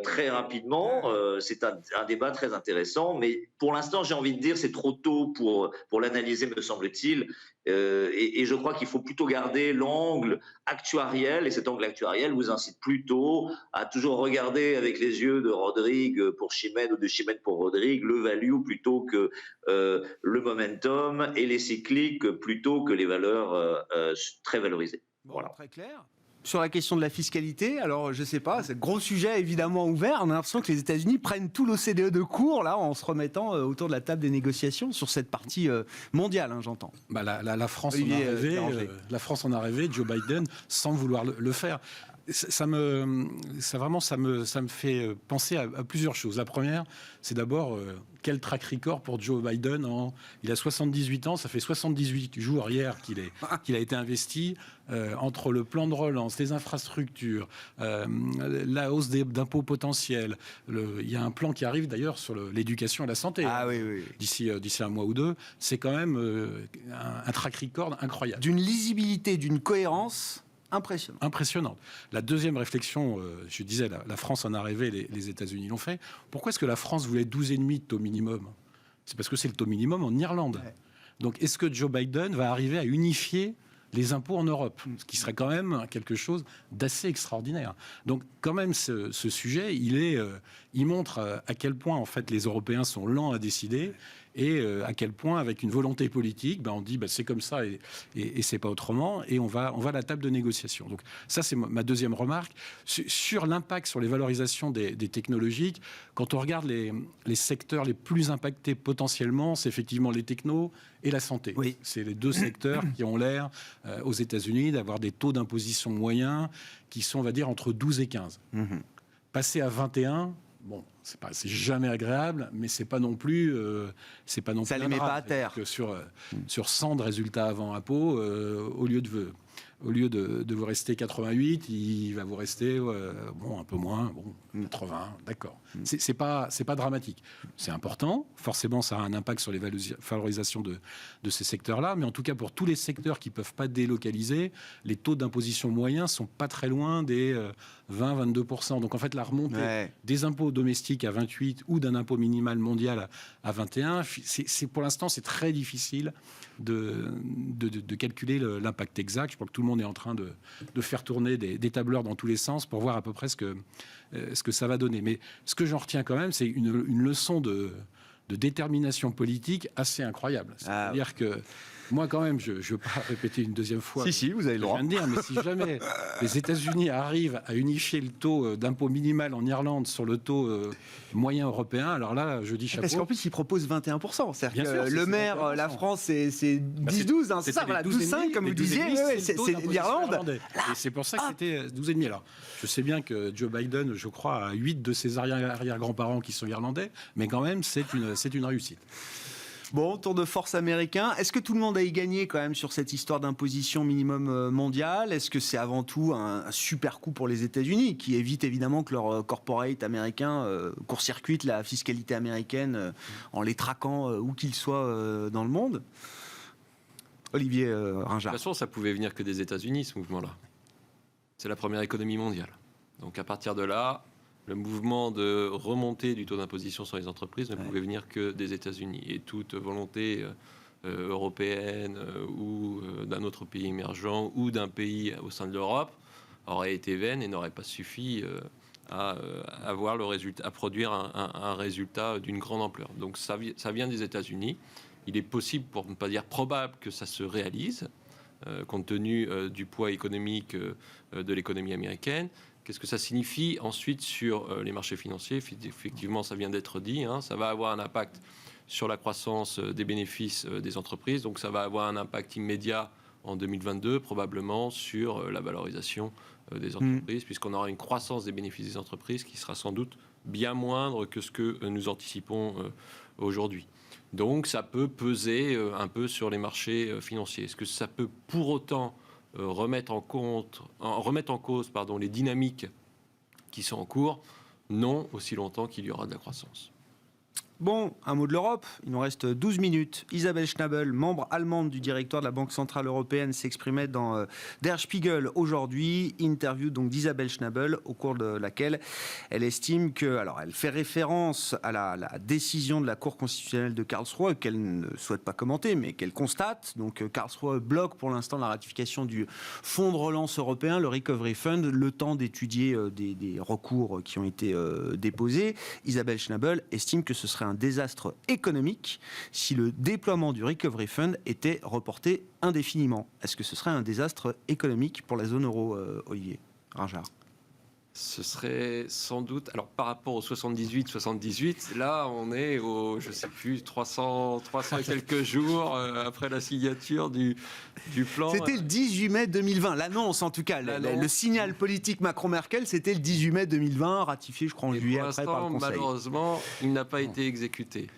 D: très rapidement. C'est un débat très intéressant, mais pour l'instant, j'ai envie de dire, c'est trop tôt pour l'analyser, me semble-t-il. Et je crois qu'il faut plutôt garder l'angle actuariel, et cet angle actuariel vous incite plutôt à toujours regarder avec les yeux de Rodrigue pour Chimène ou de Chimène pour Rodrigue le value plutôt que le momentum, et les cycliques plutôt que les valeurs très valorisées.
A: Bon,
D: Voilà.
A: très clair. Sur la question de la fiscalité, alors je sais pas, c'est un gros sujet évidemment ouvert. On a l'impression que les États-Unis prennent tout l'OCDE de court là en se remettant autour de la table des négociations sur cette partie mondiale, hein, j'entends.
C: Bah, la France
A: Olivier,
C: la France en a rêvé, Joe Biden, sans vouloir le faire. Ça me fait penser à plusieurs choses. La première, c'est d'abord quel track record pour Joe Biden. Il a 78 ans, ça fait 78 jours hier qu'il a été investi entre le plan de relance, les infrastructures, la hausse d'impôts potentiels. Il y a un plan qui arrive d'ailleurs sur l'éducation et la santé.
A: Ah oui.
C: D'ici un mois ou deux. C'est quand même un track record incroyable.
A: D'une lisibilité, d'une cohérence impressionnante.
C: La deuxième réflexion, je disais, la France en a rêvé, les États-Unis l'ont fait. Pourquoi est-ce que la France voulait 12,5 de taux minimum ? C'est parce que c'est le taux minimum en Irlande. Ouais. Donc, est-ce que Joe Biden va arriver à unifier les impôts en Europe, ce qui serait quand même quelque chose d'assez extraordinaire. Donc, quand même, ce sujet, il montre à quel point, en fait, les Européens sont lents à décider et à quel point, avec une volonté politique, on dit c'est comme ça et c'est pas autrement, et on va à la table de négociation. Donc, ça, c'est ma deuxième remarque. Sur l'impact sur les valorisations des technologiques, quand on regarde les secteurs les plus impactés potentiellement, c'est effectivement les technos et la santé. Oui. C'est les deux secteurs qui ont l'air, aux États-Unis, d'avoir des taux d'imposition moyens qui sont, on va dire, entre 12 et 15. Passer à 21, c'est jamais agréable, mais c'est pas non plus. Ça
A: les met pas à terre.
C: Que sur 100 de résultats avant impôt, au lieu de vous rester 88, il va vous rester un peu moins, 80, d'accord. C'est pas dramatique. C'est important, forcément ça a un impact sur les valorisations de ces secteurs-là, mais en tout cas pour tous les secteurs qui peuvent pas délocaliser, les taux d'imposition moyens sont pas très loin des 20-22%. Donc en fait la remontée des impôts domestiques à 28 ou d'un impôt minimal mondial à 21, c'est pour l'instant c'est très difficile de calculer l'impact exact. Je crois que tout le monde est en train de faire tourner des tableurs dans tous les sens pour voir à peu près ce que ça va donner. Mais ce que j'en retiens quand même, c'est une leçon de détermination politique assez incroyable. C'est-à-dire que moi, quand même, je ne veux pas répéter une deuxième fois.
A: Si, vous avez le droit.
C: Je viens de dire, mais si jamais les États-Unis arrivent à unifier le taux d'impôt minimal en Irlande sur le taux moyen européen, alors là, je dis chapeau.
A: Parce qu'en plus, ils proposent 21%. C'est-à-dire
C: que
A: le maire, la France, c'est 10-12. C'est ça, voilà, 12,5, comme vous disiez. C'est l'Irlande.
C: Et c'est pour ça que c'était 12,5. Alors, je sais bien que Joe Biden, je crois, a 8 de ses arrière-grands-parents qui sont irlandais, mais quand même, c'est une réussite.
A: Bon, tour de force américain. Est-ce que tout le monde a y gagné quand même sur cette histoire d'imposition minimum mondiale ? Est-ce que c'est avant tout un super coup pour les États-Unis qui évite évidemment que leur corporate américain court-circuite la fiscalité américaine en les traquant où qu'ils soient dans le monde ? Olivier Ringard.
E: De toute façon, ça pouvait venir que des États-Unis, ce mouvement-là. C'est la première économie mondiale. Donc à partir de là, le mouvement de remontée du taux d'imposition sur les entreprises ne pouvait venir que des États-Unis. Et toute volonté européenne ou d'un autre pays émergent ou d'un pays au sein de l'Europe aurait été vaine et n'aurait pas suffi à avoir le résultat, à produire un résultat d'une grande ampleur. Donc ça vient des États-Unis. Il est possible, pour ne pas dire probable, que ça se réalise, compte tenu du poids économique de l'économie américaine. Qu'est-ce que ça signifie ensuite sur les marchés financiers ? Effectivement, ça vient d'être dit, ça va avoir un impact sur la croissance des bénéfices des entreprises, donc ça va avoir un impact immédiat en 2022, probablement sur la valorisation des entreprises, puisqu'on aura une croissance des bénéfices des entreprises qui sera sans doute bien moindre que ce que nous anticipons aujourd'hui. Donc ça peut peser un peu sur les marchés financiers. Est-ce que ça peut pour autant remettre en cause les dynamiques qui sont en cours? Non, aussi longtemps qu'il y aura de la croissance.
A: Bon, un mot de l'Europe, il nous reste 12 minutes. Isabelle Schnabel, membre allemande du directoire de la Banque Centrale Européenne, s'exprimait dans Der Spiegel aujourd'hui. Interview donc d'Isabelle Schnabel, au cours de laquelle elle estime que, alors elle fait référence à la décision de la Cour constitutionnelle de Karlsruhe, qu'elle ne souhaite pas commenter, mais qu'elle constate. Donc Karlsruhe bloque pour l'instant la ratification du fonds de relance européen, le Recovery Fund, le temps d'étudier des recours qui ont été déposés. Isabelle Schnabel estime que ce serait un désastre économique si le déploiement du Recovery Fund était reporté indéfiniment. Est-ce que ce serait un désastre économique pour la zone euro, Olivier Ringard?
E: Ce serait sans doute, alors par rapport au 78, là on est au, je sais plus, 300 et quelques jours après la signature du plan.
A: C'était le 18 mai 2020, l'annonce en tout cas, le signal politique Macron-Merkel, c'était le 18 mai 2020, ratifié je crois en juillet après par le Conseil.
E: Malheureusement, il n'a pas été exécuté.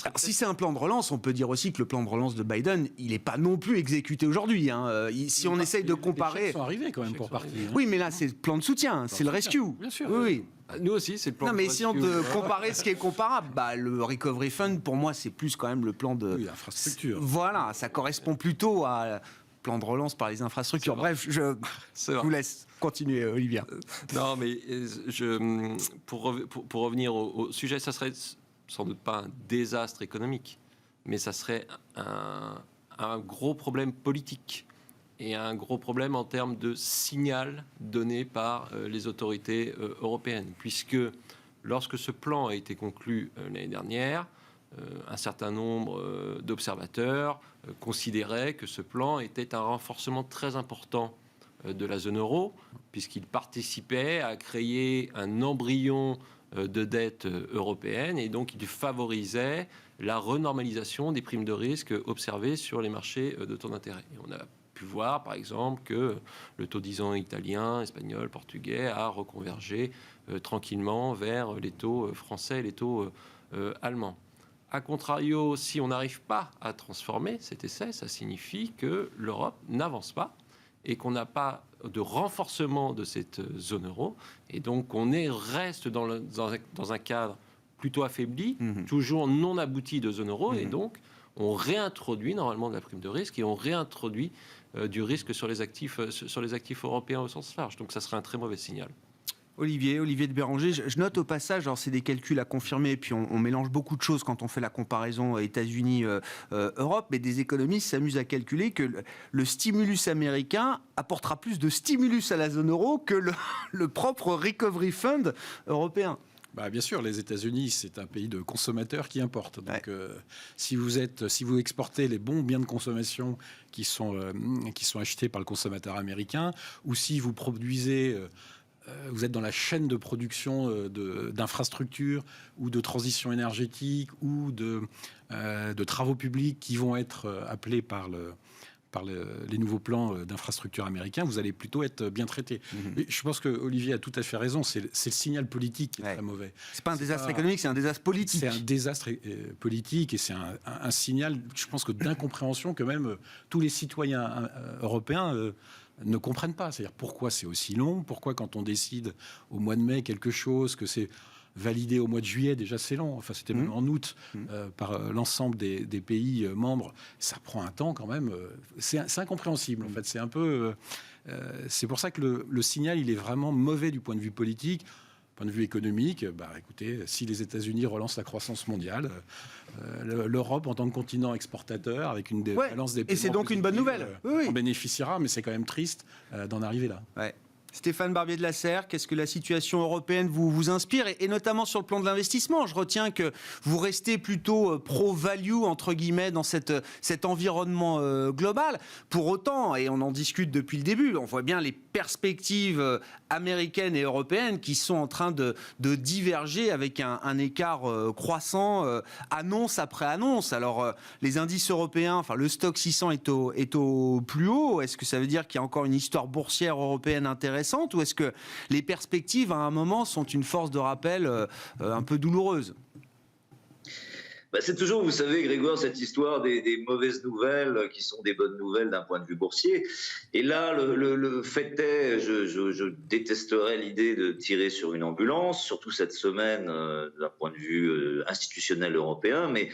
A: Alors, si c'est un plan de relance, on peut dire aussi que le plan de relance de Biden, il n'est pas non plus exécuté aujourd'hui. Si on essaye de comparer...
C: Les chèques sont arrivés quand même pour partie.
A: Oui, mais là, c'est le plan de soutien, c'est le rescue.
C: Bien sûr.
A: Oui.
E: Nous aussi, c'est le plan
A: non,
E: de
A: mais
E: rescue.
A: essayons de comparer ce qui est comparable. Le Recovery Fund, pour moi, c'est plus quand même le plan de...
C: Oui, infrastructure.
A: Voilà, ça correspond plutôt à plan de relance par les infrastructures. Bref, je vous laisse continuer, Olivier.
E: Non, mais pour revenir au sujet, ça serait... sans doute pas un désastre économique, mais ça serait un gros problème politique et un gros problème en termes de signal donné par les autorités européennes, puisque lorsque ce plan a été conclu l'année dernière, un certain nombre d'observateurs considéraient que ce plan était un renforcement très important de la zone euro, puisqu'il participait à créer un embryon de dette européenne et donc il favorisait la renormalisation des primes de risque observées sur les marchés de taux d'intérêt. Et on a pu voir par exemple que le taux 10 ans italien, espagnol, portugais a reconvergé tranquillement vers les taux français et les taux allemands. A contrario, si on n'arrive pas à transformer cet essai, ça signifie que l'Europe n'avance pas et qu'on n'a pas de renforcement de cette zone euro, et donc on reste dans un cadre plutôt affaibli, toujours non abouti de zone euro, et donc on réintroduit normalement de la prime de risque et on réintroduit du risque sur les actifs européens au sens large. Donc ça serait un très mauvais signal.
A: Olivier de Béranger, je note au passage, alors c'est des calculs à confirmer, et puis on mélange beaucoup de choses quand on fait la comparaison États-Unis-Europe, mais des économistes s'amusent à calculer que le stimulus américain apportera plus de stimulus à la zone euro que le propre Recovery Fund européen.
C: Bien sûr, les États-Unis, c'est un pays de consommateurs qui importent. Donc, si vous exportez les bons biens de consommation qui sont achetés par le consommateur américain, ou si vous produisez... vous êtes dans la chaîne de production d'infrastructures ou de transition énergétique ou de travaux publics qui vont être appelés par les nouveaux plans d'infrastructures américains, vous allez plutôt être bien traité. Mais je pense que Olivier a tout à fait raison, c'est le signal politique qui est très mauvais.
A: C'est pas un désastre économique, c'est un désastre politique.
C: C'est un désastre politique et c'est un signal, je pense, que d'incompréhension que même tous les citoyens européens ne comprennent pas. C'est-à-dire pourquoi c'est aussi long, pourquoi quand on décide au mois de mai quelque chose, que c'est validé au mois de juillet, déjà c'est long, enfin c'était même en août par l'ensemble des pays membres, ça prend un temps quand même, c'est incompréhensible en fait, c'est un peu... c'est pour ça que le signal il est vraiment mauvais du point de vue politique. Point de vue économique, écoutez, si les États-Unis relancent la croissance mondiale, l'Europe en tant que continent exportateur, avec une balance des paiements...
A: Et c'est donc une bonne nouvelle.
C: On bénéficiera, mais c'est quand même triste d'en arriver là.
A: Ouais. Stéphane Barbier de la Serre, qu'est-ce que la situation européenne vous inspire et notamment sur le plan de l'investissement? Je retiens que vous restez plutôt pro-value, entre guillemets, dans cet environnement global. Pour autant, et on en discute depuis le début, on voit bien les perspectives américaines et européennes qui sont en train de diverger avec un écart croissant, annonce après annonce. Alors, les indices européens, enfin le stock 600 est au plus haut. Est-ce que ça veut dire qu'il y a encore une histoire boursière européenne intéressante, ou est-ce que les perspectives à un moment sont une force de rappel un peu douloureuse?
D: C'est toujours, vous savez, Grégoire, cette histoire des mauvaises nouvelles qui sont des bonnes nouvelles d'un point de vue boursier. Et là, le fait est, je détesterais l'idée de tirer sur une ambulance, surtout cette semaine d'un point de vue institutionnel européen, mais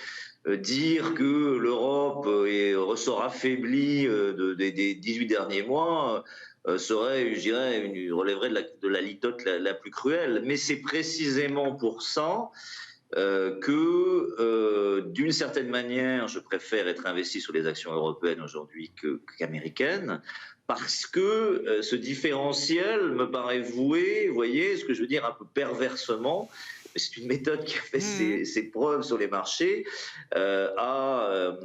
D: dire que l'Europe ressort affaiblie des 18 derniers mois serait, je dirais, relèverait de la litote la plus cruelle. Mais c'est précisément pour ça que, d'une certaine manière, je préfère être investi sur les actions européennes aujourd'hui qu'américaines, parce que ce différentiel me paraît voué, vous voyez, ce que je veux dire un peu perversement, mais c'est une méthode qui a fait ses preuves sur les marchés, à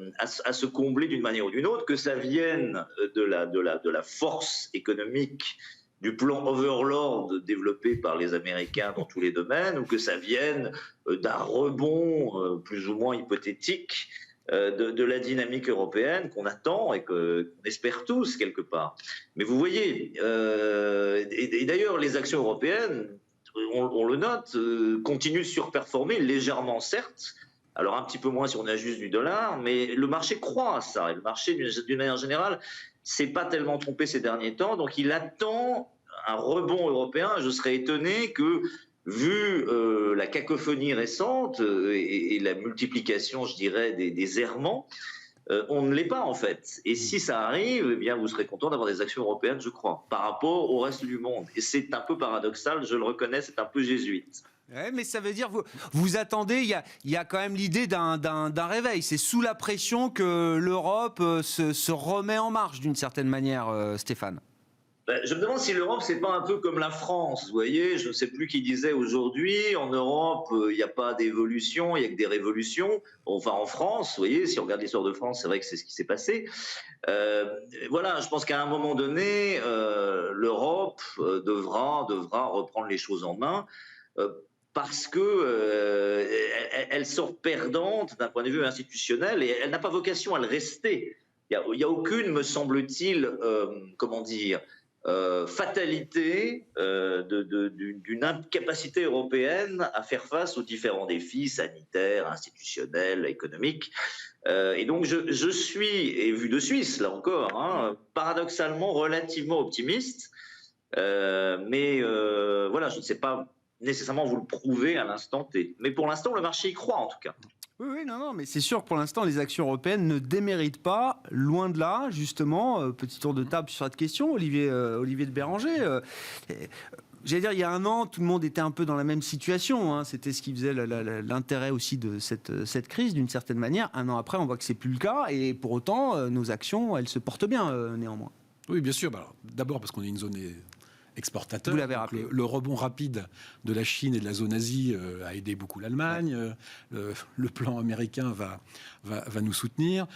D: se combler d'une manière ou d'une autre, que ça vienne de la force économique du plan Overlord développé par les Américains dans tous les domaines, ou que ça vienne d'un rebond plus ou moins hypothétique de la dynamique européenne qu'on attend et qu'on espère tous quelque part. Mais vous voyez, et d'ailleurs les actions européennes, on le note, continuent de surperformer légèrement certes, alors un petit peu moins si on ajuste du dollar, mais le marché croit à ça, et le marché d'une manière générale s'est pas tellement trompé ces derniers temps, donc il attend un rebond européen. Je serais étonné que, vu la cacophonie récente et la multiplication, je dirais, des errements, on ne l'est pas en fait. Et si ça arrive, eh bien, vous serez content d'avoir des actions européennes, je crois, par rapport au reste du monde. Et c'est un peu paradoxal, je le reconnais, c'est un peu jésuite.
A: Ouais, mais ça veut dire vous attendez, il y a quand même l'idée d'un réveil. C'est sous la pression que l'Europe se remet en marche d'une certaine manière, Stéphane.
D: Je me demande si l'Europe, c'est pas un peu comme la France. Vous voyez, je ne sais plus qui disait aujourd'hui, en Europe, il n'y a pas d'évolution, il n'y a que des révolutions. Enfin, en France, vous voyez, si on regarde l'histoire de France, c'est vrai que c'est ce qui s'est passé. Voilà, je pense qu'à un moment donné, l'Europe devra reprendre les choses en main. Parce que elle sort perdante d'un point de vue institutionnel et elle n'a pas vocation à le rester. Il n'y a aucune, me semble-t-il, fatalité d'une incapacité européenne à faire face aux différents défis sanitaires, institutionnels, économiques. Et donc je suis, et vu de Suisse, là encore, paradoxalement relativement optimiste. Mais voilà, je ne sais pas nécessairement vous le prouver à l'instant T. Mais pour l'instant, le marché y croit en tout cas.
A: Oui, non, mais c'est sûr que pour l'instant, les actions européennes ne déméritent pas, loin de là, justement. Petit tour de table sur cette question, Olivier de Béranger. J'allais dire, il y a un an, tout le monde était un peu dans la même situation. C'était ce qui faisait l'intérêt aussi de cette crise, d'une certaine manière. Un an après, on voit que c'est plus le cas. Et pour autant, nos actions, elles se portent bien, néanmoins.
C: Oui, bien sûr. D'abord parce qu'on est une zone exportateur.
A: Vous l'avez rappelé.
C: Le rebond rapide de la Chine et de la zone Asie a aidé beaucoup l'Allemagne. Le plan américain va nous soutenir.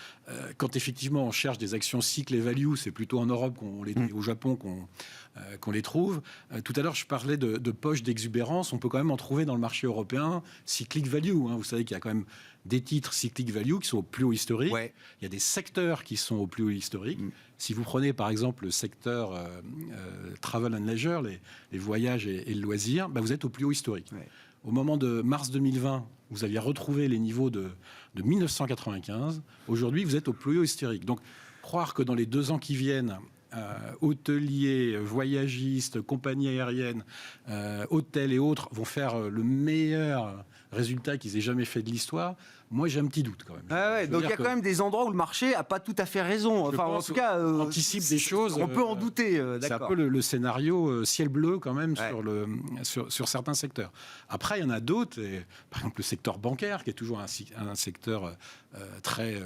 C: Quand effectivement on cherche des actions cycle et value, c'est plutôt en Europe au Japon qu'on les trouve. Tout à l'heure, je parlais de poches d'exubérance. On peut quand même en trouver dans le marché européen cyclique value. Vous savez qu'il y a quand même des titres cyclique value qui sont au plus haut historique. Ouais. Il y a des secteurs qui sont au plus haut historique. Si vous prenez par exemple le secteur travel and leisure, les voyages et le loisir, vous êtes au plus haut historique. Ouais. Au moment de mars 2020, vous aviez retrouvé les niveaux de 1995. Aujourd'hui, vous êtes au plus haut historique. Donc, croire que dans les 2 ans qui viennent, hôteliers, voyagistes, compagnies aériennes, hôtels et autres vont faire le meilleur résultat qu'ils aient jamais fait de l'histoire, moi j'ai un petit doute quand même.
A: Donc il y a quand même des endroits où le marché n'a pas tout à fait raison. Enfin, en tout cas,
C: anticipe des choses.
A: On peut en douter.
C: C'est un peu le scénario ciel bleu quand même sur certains secteurs. Après, il y en a d'autres. Par exemple, le secteur bancaire qui est toujours un secteur très,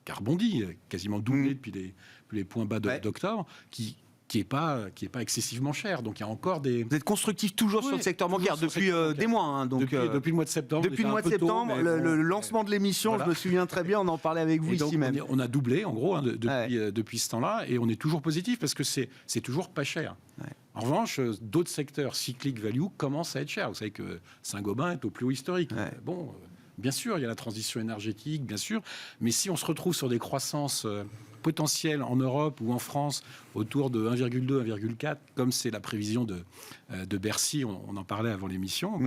C: qui a rebondi, quasiment doublé depuis les points bas d'octobre, qui est pas excessivement cher. Donc il y a encore des...
A: Vous êtes constructif toujours sur le secteur bancaire depuis des mois.
C: Depuis le mois de septembre.
A: Depuis le mois de septembre, le lancement de l'émission, voilà. Je me souviens très bien, on en parlait avec vous ici même.
C: On a doublé en gros depuis ce temps-là et on est toujours positif parce que c'est toujours pas cher. Ouais. En revanche, d'autres secteurs cycliques value commencent à être chers. Vous savez que Saint-Gobain est au plus haut historique. Ouais. Bon... Bien sûr, il y a la transition énergétique, bien sûr, mais si on se retrouve sur des croissances potentielles en Europe ou en France autour de 1,2, 1,4, comme c'est la prévision de Bercy, on en parlait avant l'émission,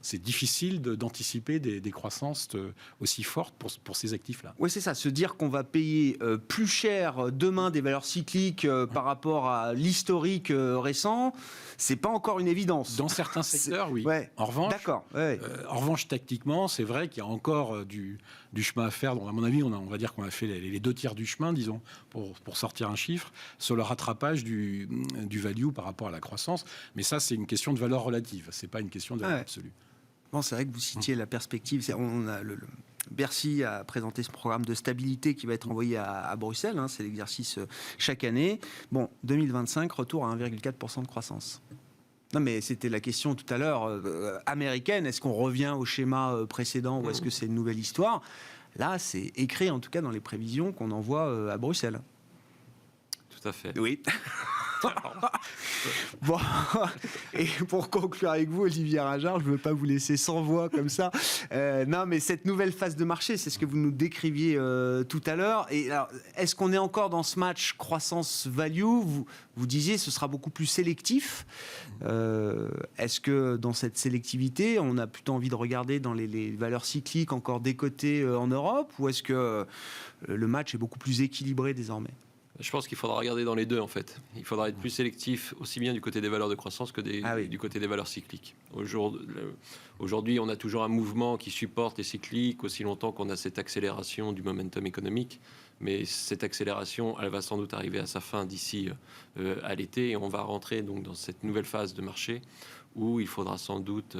C: c'est difficile d'anticiper des croissances aussi fortes pour ces actifs-là.
A: Oui, c'est ça. Se dire qu'on va payer plus cher demain des valeurs cycliques par rapport à l'historique récent, c'est pas encore une évidence.
C: Dans certains secteurs, oui.
A: Ouais.
C: En revanche,
A: d'accord. Ouais.
C: En revanche, tactiquement, c'est vrai qu'il y a encore du chemin à faire. Donc, à mon avis, on va dire qu'on a fait les 2 tiers du chemin, disons, pour sortir un chiffre, sur le rattrapage du value par rapport à la croissance. Mais ça, c'est une question de valeur relative. C'est pas une question de valeur absolue.
A: Bon, c'est vrai que vous citiez la perspective. Bercy a présenté ce programme de stabilité qui va être envoyé à Bruxelles. C'est l'exercice chaque année. Bon, 2025, retour à 1,4% de croissance. Non, mais c'était la question tout à l'heure américaine. Est-ce qu'on revient au schéma précédent ou est-ce que c'est une nouvelle histoire ? Là, c'est écrit en tout cas dans les prévisions qu'on envoie à Bruxelles.
E: Tout à fait.
A: Oui. Bon, et pour conclure avec vous, Olivier Rajard, je ne veux pas vous laisser sans voix comme ça. Non, mais cette nouvelle phase de marché, c'est ce que vous nous décriviez tout à l'heure. Et alors, est-ce qu'on est encore dans ce match croissance-value ? Vous disiez ce sera beaucoup plus sélectif. Est-ce que dans cette sélectivité, on a plutôt envie de regarder dans les valeurs cycliques encore décotées en Europe ? Ou est-ce que le match est beaucoup plus équilibré désormais ?
E: Je pense qu'il faudra regarder dans les deux, en fait. Il faudra être plus sélectif, aussi bien du côté des valeurs de croissance que du côté des valeurs cycliques. Aujourd'hui, on a toujours un mouvement qui supporte les cycliques aussi longtemps qu'on a cette accélération du momentum économique. Mais cette accélération, elle va sans doute arriver à sa fin d'ici à l'été. Et on va rentrer donc dans cette nouvelle phase de marché où il faudra sans doute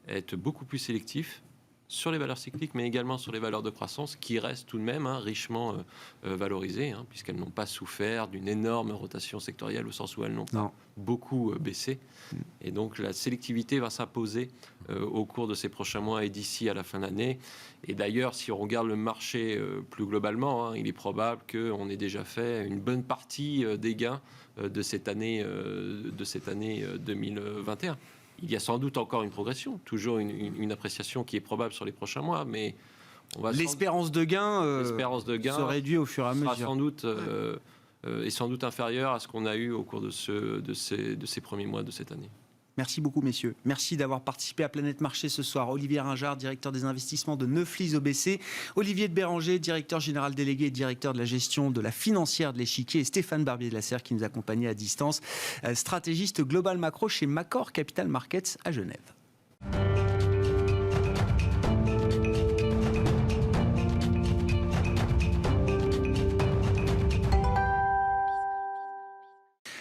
E: être beaucoup plus sélectif sur les valeurs cycliques, mais également sur les valeurs de croissance qui restent tout de même richement valorisées, puisqu'elles n'ont pas souffert d'une énorme rotation sectorielle, au sens où elles n'ont pas beaucoup baissé. Et donc la sélectivité va s'imposer au cours de ces prochains mois et d'ici à la fin de l'année. Et d'ailleurs, si on regarde le marché plus globalement, il est probable qu'on ait déjà fait une bonne partie des gains de cette année 2021. Il y a sans doute encore une progression, toujours une appréciation qui est probable sur les prochains mois, mais
A: l'espérance de gain se réduit au fur et à mesure.
E: Est sans doute inférieure à ce qu'on a eu au cours de ces premiers mois de cette année.
A: Merci beaucoup, messieurs. Merci d'avoir participé à Planète Marché ce soir. Olivier Rajard, directeur des investissements de Neuflis OBC. Olivier de Béranger, directeur général délégué et directeur de la gestion de la financière de l'Échiquier. Et Stéphane Barbier de la Serre qui nous accompagnait à distance, stratégiste global macro chez Macor Capital Markets à Genève.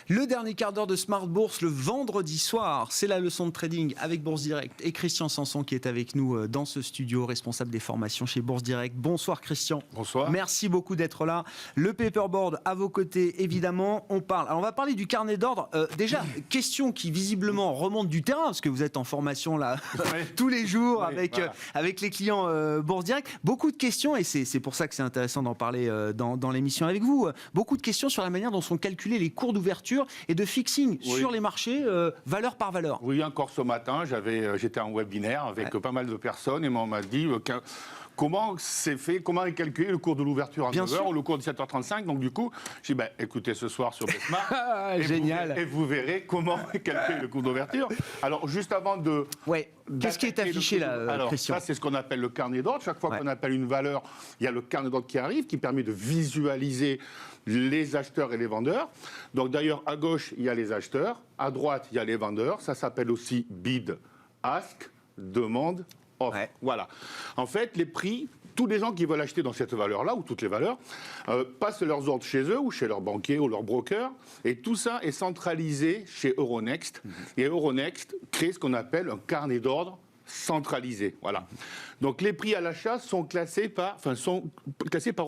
A: Le dernier quart d'heure de Smart Bourse, le vendredi soir, c'est la leçon de trading avec Bourse Direct et Christian Sanson qui est avec nous dans ce studio, responsable des formations chez Bourse Direct. Bonsoir Christian.
F: Bonsoir.
A: Merci beaucoup d'être là. Le paperboard à vos côtés, évidemment. On va parler du carnet d'ordre. Déjà, question qui visiblement remonte du terrain, parce que vous êtes en formation là tous les jours avec les clients Bourse Direct. Beaucoup de questions, et c'est pour ça que c'est intéressant d'en parler dans l'émission avec vous. Beaucoup de questions sur la manière dont sont calculés les cours d'ouverture et de fixing sur les marchés, valeur par valeur.
F: Oui, encore ce matin, j'étais en webinaire avec pas mal de personnes et on m'a dit comment c'est fait, comment est calculé le cours de l'ouverture à 9h ou le cours de 7h35. Donc du coup, j'ai dit, écoutez ce soir sur Besmart et vous verrez comment est calculé le cours d'ouverture. Alors juste avant de...
A: Qu'est-ce qui est affiché là, Christian ?
F: Ça, c'est ce qu'on appelle le carnet d'ordre. Chaque fois qu'on appelle une valeur, il y a le carnet d'ordre qui arrive, qui permet de visualiser les acheteurs et les vendeurs. Donc d'ailleurs, à gauche, il y a les acheteurs. À droite, il y a les vendeurs. Ça s'appelle aussi bid, ask, demande, offre. Voilà. En fait, les prix... Tous les gens qui veulent acheter dans cette valeur-là, ou toutes les valeurs, passent leurs ordres chez eux, ou chez leur banquier, ou leur broker, et tout ça est centralisé chez Euronext. Et Euronext crée ce qu'on appelle un carnet d'ordre centralisé. Voilà. Donc les prix à l'achat sont classés par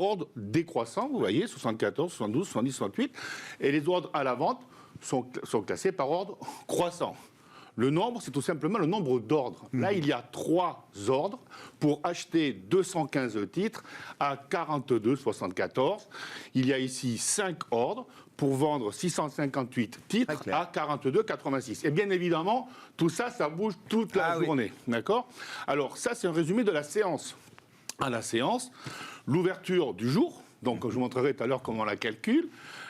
F: ordre décroissant, vous voyez, 74, 72, 70, 68, et les ordres à la vente sont classés par ordre croissant. Le nombre, c'est tout simplement le nombre d'ordres. Là, il y a 3 ordres pour acheter 215 titres à 42,74. Il y a ici 5 ordres pour vendre 658 titres à 42,86. Et bien évidemment, tout ça, ça bouge toute la journée. D'accord ? Alors, ça, c'est un résumé de la séance. À la séance, l'ouverture du jour, Donc, je vous montrerai tout à l'heure comment on la calcule.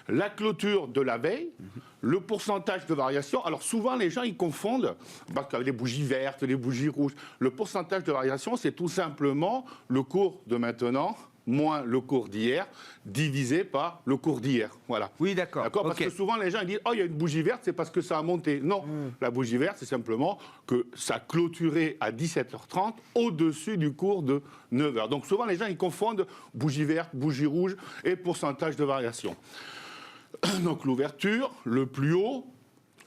F: La clôture de la veille, le pourcentage de variation. Alors, souvent, les gens, ils confondent, parce qu'avec les bougies vertes, les bougies rouges, le pourcentage de variation, c'est tout simplement le cours de maintenant moins le cours d'hier, divisé par le cours d'hier. Voilà.
A: Oui, d'accord.
F: D'accord. Parce que souvent, les gens ils disent « Oh, il y a une bougie verte, c'est parce que ça a monté. » Non, la bougie verte, c'est simplement que ça clôturait à 17h30 au-dessus du cours de 9h. Donc, souvent, les gens, ils confondent bougie verte, bougie rouge et pourcentage de variation. Donc, l'ouverture, le plus haut,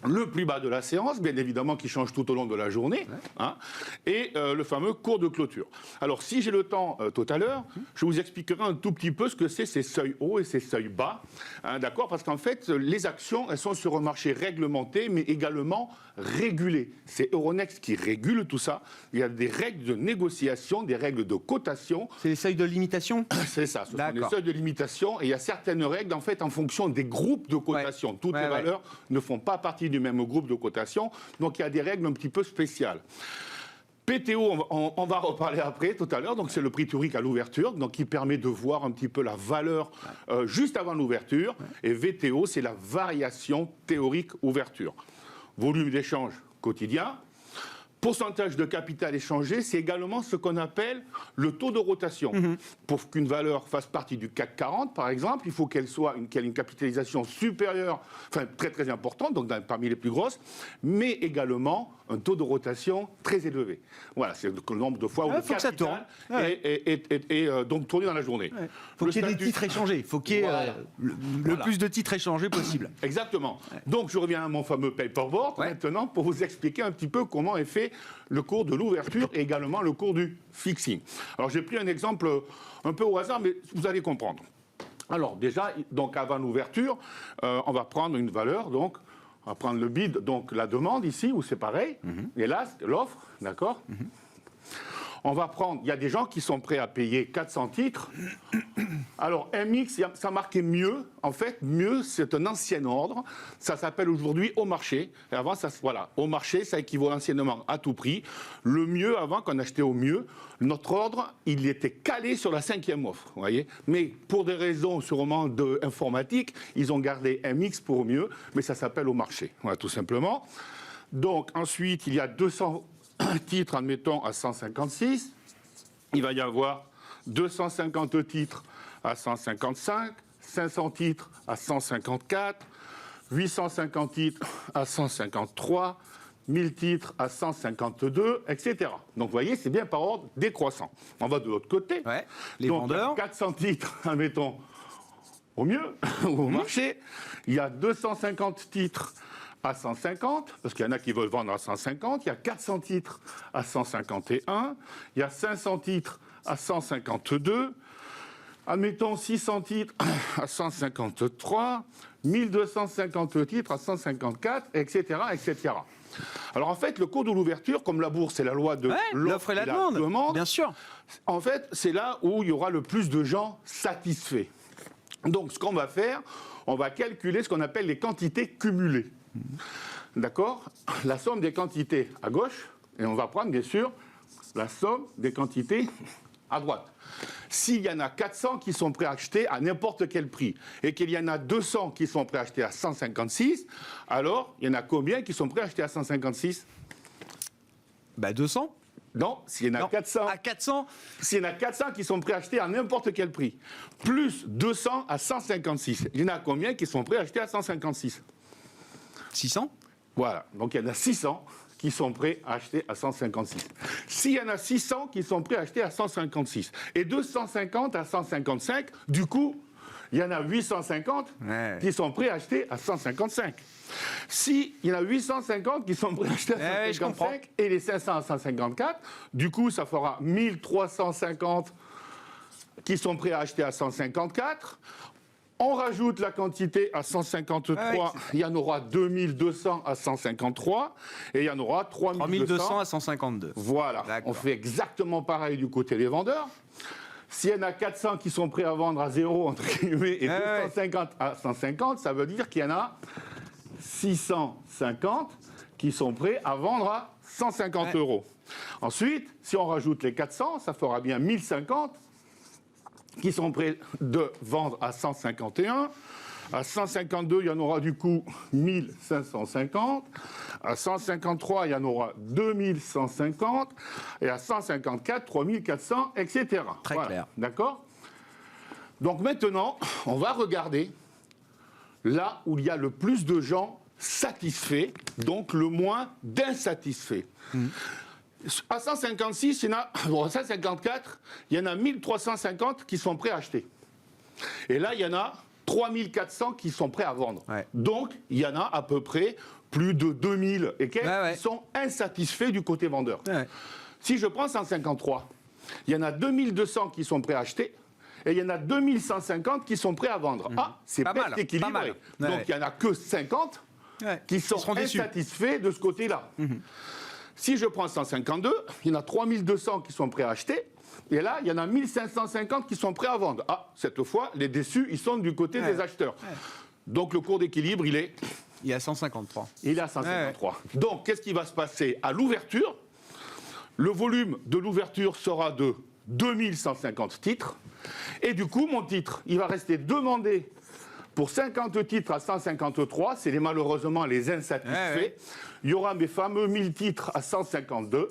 F: le plus bas de la séance, bien évidemment, qui change tout au long de la journée, hein, et le fameux cours de clôture. Alors, si j'ai le temps tout à l'heure, je vous expliquerai un tout petit peu ce que c'est ces seuils hauts et ces seuils bas, hein, d'accord? Parce qu'en fait, les actions, elles sont sur un marché réglementé, mais également régulé. C'est Euronext qui régule tout ça. Il y a des règles de négociation, des règles de cotation.
A: C'est les seuils de limitation?
F: C'est ça, ce sont des seuils de limitation, et il y a certaines règles, en fait, en fonction des groupes de cotation. Toutes les valeurs ne font pas partie du même groupe de cotation, donc il y a des règles un petit peu spéciales. PTO, on va reparler après, tout à l'heure, donc c'est le prix théorique à l'ouverture, donc qui permet de voir un petit peu la valeur juste avant l'ouverture, et VTO, c'est la variation théorique ouverture. Volume d'échange quotidien. Pourcentage de capital échangé, c'est également ce qu'on appelle le taux de rotation. Pour qu'une valeur fasse partie du CAC 40, par exemple, il faut qu'elle ait une capitalisation supérieure, enfin très très importante, donc parmi les plus grosses, mais également un taux de rotation très élevé. Voilà, c'est le nombre de fois où le capital est donc tourné dans la journée.
A: Il faut qu'il y ait des titres échangés, il faut qu'il y ait le plus de titres échangés possible.
F: Exactement. Donc je reviens à mon fameux paperboard maintenant pour vous expliquer un petit peu comment est fait le cours de l'ouverture et également le cours du fixing. Alors j'ai pris un exemple un peu au hasard, mais vous allez comprendre. Alors déjà, donc avant l'ouverture, on va prendre une valeur, donc on va prendre le bid, donc la demande ici, où c'est pareil, et là, l'offre, d'accord. On va prendre, il y a des gens qui sont prêts à payer 400 titres. Alors, MX, ça marquait mieux. En fait, mieux, c'est un ancien ordre. Ça s'appelle aujourd'hui au marché. Et avant, voilà, au marché, ça équivaut anciennement à tout prix. Le mieux, avant qu'on achetait au mieux, notre ordre, il était calé sur la 5e offre, vous voyez. Mais pour des raisons sûrement informatiques, ils ont gardé MX pour mieux, mais ça s'appelle au marché, voilà, tout simplement. Donc, ensuite, il y a 200 titres, admettons, à 156. Il va y avoir 250 titres à 155, 500 titres à 154, 850 titres à 153, 1000 titres à 152, etc. Donc, vous voyez, c'est bien par ordre décroissant. On va de l'autre côté.
A: Ouais, les
F: donc,
A: vendeurs.
F: 400 titres, admettons, au mieux, au marché. Il y a 250 titres à 150, parce qu'il y en a qui veulent vendre à 150, il y a 400 titres à 151, il y a 500 titres à 152, admettons 600 titres à 153, 1250 titres à 154, etc., etc. Alors en fait, le cours de l'ouverture, comme la bourse, c'est la loi de
A: l'offre et la demande, bien sûr.
F: En fait, c'est là où il y aura le plus de gens satisfaits. Donc ce qu'on va faire, on va calculer ce qu'on appelle les quantités cumulées. D'accord? La somme des quantités à gauche, et on va prendre bien sûr la somme des quantités à droite. S'il y en a 400 qui sont prêts à acheter à n'importe quel prix et qu'il y en a 200 qui sont prêts à acheter à 156, alors il y en a combien qui sont prêts à acheter à 156?
A: 200.
F: Non, s'il y en a 400.
A: À 400.
F: S'il y en a 400 qui sont prêts à acheter à n'importe quel prix, plus 200 à 156, il y en a combien qui sont prêts à acheter à 156?
A: 600.
F: Voilà, donc il y en a 600 qui sont prêts à acheter à 156. S'il y en a 600 qui sont prêts à acheter à 156 et 250 à 155, du coup, il y en a 850 qui sont prêts à acheter à 155. S'il y en a 850 qui sont prêts à acheter à 155 et les 500 à 154, du coup, ça fera 1350 qui sont prêts à acheter à 154. On rajoute la quantité à 153, il y en aura 2200 à 153, et il y en aura 3200
A: à 152.
F: Voilà, on fait exactement pareil du côté des vendeurs. S'il y en a 400 qui sont prêts à vendre à 0, entre guillemets, et 250 à 150, ça veut dire qu'il y en a 650 qui sont prêts à vendre à 150 euros. Ensuite, si on rajoute les 400, ça fera bien 1050 qui sont prêts de vendre à 151. À 152, il y en aura du coup 1550. À 153, il y en aura 2150. Et à 154, 3400, etc.
A: Très clair.
F: D'accord ? Donc maintenant, on va regarder là où il y a le plus de gens satisfaits, donc le moins d'insatisfaits. À 156, il y en a, bon, à 154, il y en a 1350 qui sont prêts à acheter. Et là, il y en a 3400 qui sont prêts à vendre.
A: Ouais.
F: Donc, il y en a à peu près plus de 2000 et quelques
A: Ouais.
F: qui sont insatisfaits du côté vendeur.
A: Ouais.
F: Si je prends 153, il y en a 2200 qui sont prêts à acheter et il y en a 2150 qui sont prêts à vendre. Ah, c'est
A: Pas
F: pas
A: mal,
F: équilibré.
A: pas mal. Ouais.
F: Donc, il n'y en a que 50 qui sont
A: seront déçus.
F: insatisfaits de ce côté-là. Si je prends 152, il y en a 3200 qui sont prêts à acheter. Et là, il y en a 1550 qui sont prêts à vendre. Ah, cette fois, les déçus, ils sont du côté des acheteurs. Donc le cours d'équilibre, il est
A: à 153.
F: à 153. Donc, qu'est-ce qui va se passer à l'ouverture? Le volume de l'ouverture sera de 2150 titres. Et du coup, mon titre, il va rester demandé pour 50 titres à 153. C'est malheureusement les insatisfaits. Il y aura mes fameux 1000 titres à 152.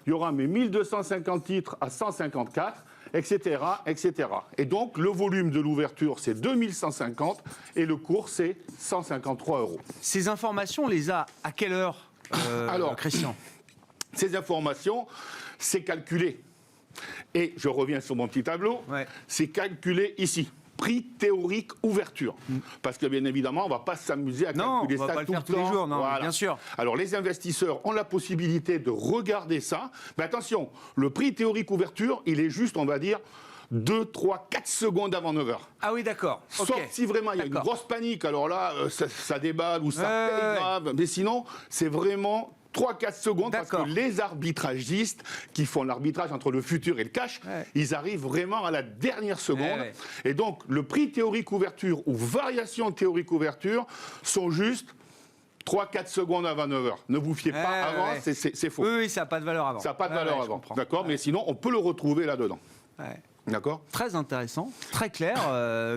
F: Il y aura mes 1250 titres à 154, etc., etc. Et donc, le volume de l'ouverture, c'est 2150 et le cours, c'est 153 €.
A: Ces informations, on les a à quelle heure,
F: Alors,
A: Christian?
F: Ces informations, c'est calculé. Et je reviens sur mon petit tableau.
A: Ouais.
F: C'est calculé ici. Prix théorique ouverture. Parce que bien évidemment, on ne va pas s'amuser à calculer
A: on va
F: ça
A: pas le
F: tout
A: faire
F: le
A: tous les
F: temps.
A: jours, non, bien sûr.
F: Alors les investisseurs ont la possibilité de regarder ça. Mais attention, le prix théorique ouverture, il est juste, on va dire, 2, 3, 4 secondes avant 9 h.
A: Ah oui, d'accord.
F: Sauf
A: Ok.
F: si vraiment il y a une
A: D'accord.
F: grosse panique, alors là, ça déballe ou ça paye grave. Mais sinon, c'est vraiment 3-4 secondes parce
A: D'accord.
F: que les arbitragistes qui font l'arbitrage entre le futur et le cash, ils arrivent vraiment à la dernière seconde.
A: Ouais.
F: Et donc, le prix théorique ouverture ou variation théorique ouverture sont juste 3-4 secondes avant 9 h. Ne vous fiez pas avant,
A: ouais.
F: c'est faux.
A: Oui, ça n'a pas de valeur avant.
F: Ça n'a pas de
A: Ouais,
F: valeur
A: je
F: avant.
A: comprends.
F: D'accord. Mais sinon, on peut le retrouver là-dedans.
A: Ouais.
F: D'accord.
A: Très intéressant, très clair,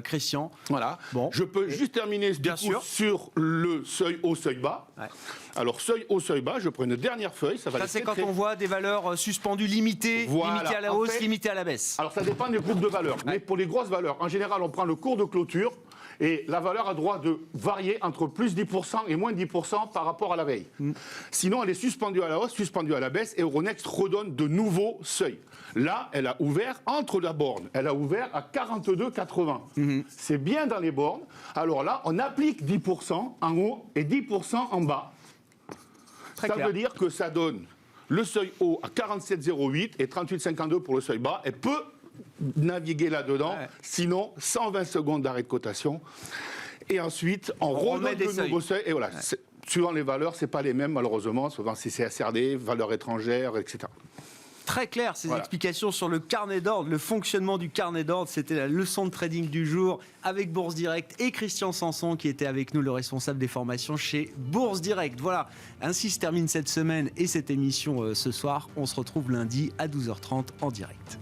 A: Christian.
F: Voilà.
A: Bon.
F: Je peux juste terminer
A: Bien
F: du coup,
A: sûr.
F: sur le seuil haut, seuil bas.
A: Ouais.
F: Alors, seuil haut, seuil bas, je prends une dernière feuille. Ça va
A: Ça,
F: aller
A: c'est
F: très,
A: quand
F: très
A: on voit des valeurs suspendues limitées,
F: Voilà.
A: limitées à la
F: En
A: hausse,
F: fait-
A: limitées à la baisse.
F: Alors, ça dépend des groupes de valeurs. Mais pour les grosses valeurs, en général, on prend le cours de clôture et la valeur a droit de varier entre plus 10% et moins 10% par rapport à la veille. Sinon, elle est suspendue à la hausse, suspendue à la baisse et Euronext redonne de nouveaux seuils. Là, elle a ouvert entre la borne. Elle a ouvert à 42,80. C'est bien dans les bornes. Alors là, on applique 10% en haut et 10% en bas.
A: Très
F: Ça
A: clair.
F: veut dire que ça donne le seuil haut à 47,08 et 38,52 pour le seuil bas. Elle peut naviguer là-dedans,
A: Ouais.
F: sinon 120 secondes d'arrêt de cotation. Et ensuite, on
A: remet
F: redonne
A: des
F: de
A: seuils.
F: nouveaux seuils. Et voilà, suivant les valeurs, c'est pas les mêmes malheureusement. Souvent, c'est CSRD, valeurs étrangères, etc.
A: Très clair, ces
F: Voilà.
A: explications sur le carnet d'ordre, le fonctionnement du carnet d'ordre. C'était la leçon de trading du jour avec Bourse Direct et Christian Sanson qui était avec nous, le responsable des formations chez Bourse Direct. Voilà, ainsi se termine cette semaine et cette émission ce soir. On se retrouve lundi à 12h30 en direct.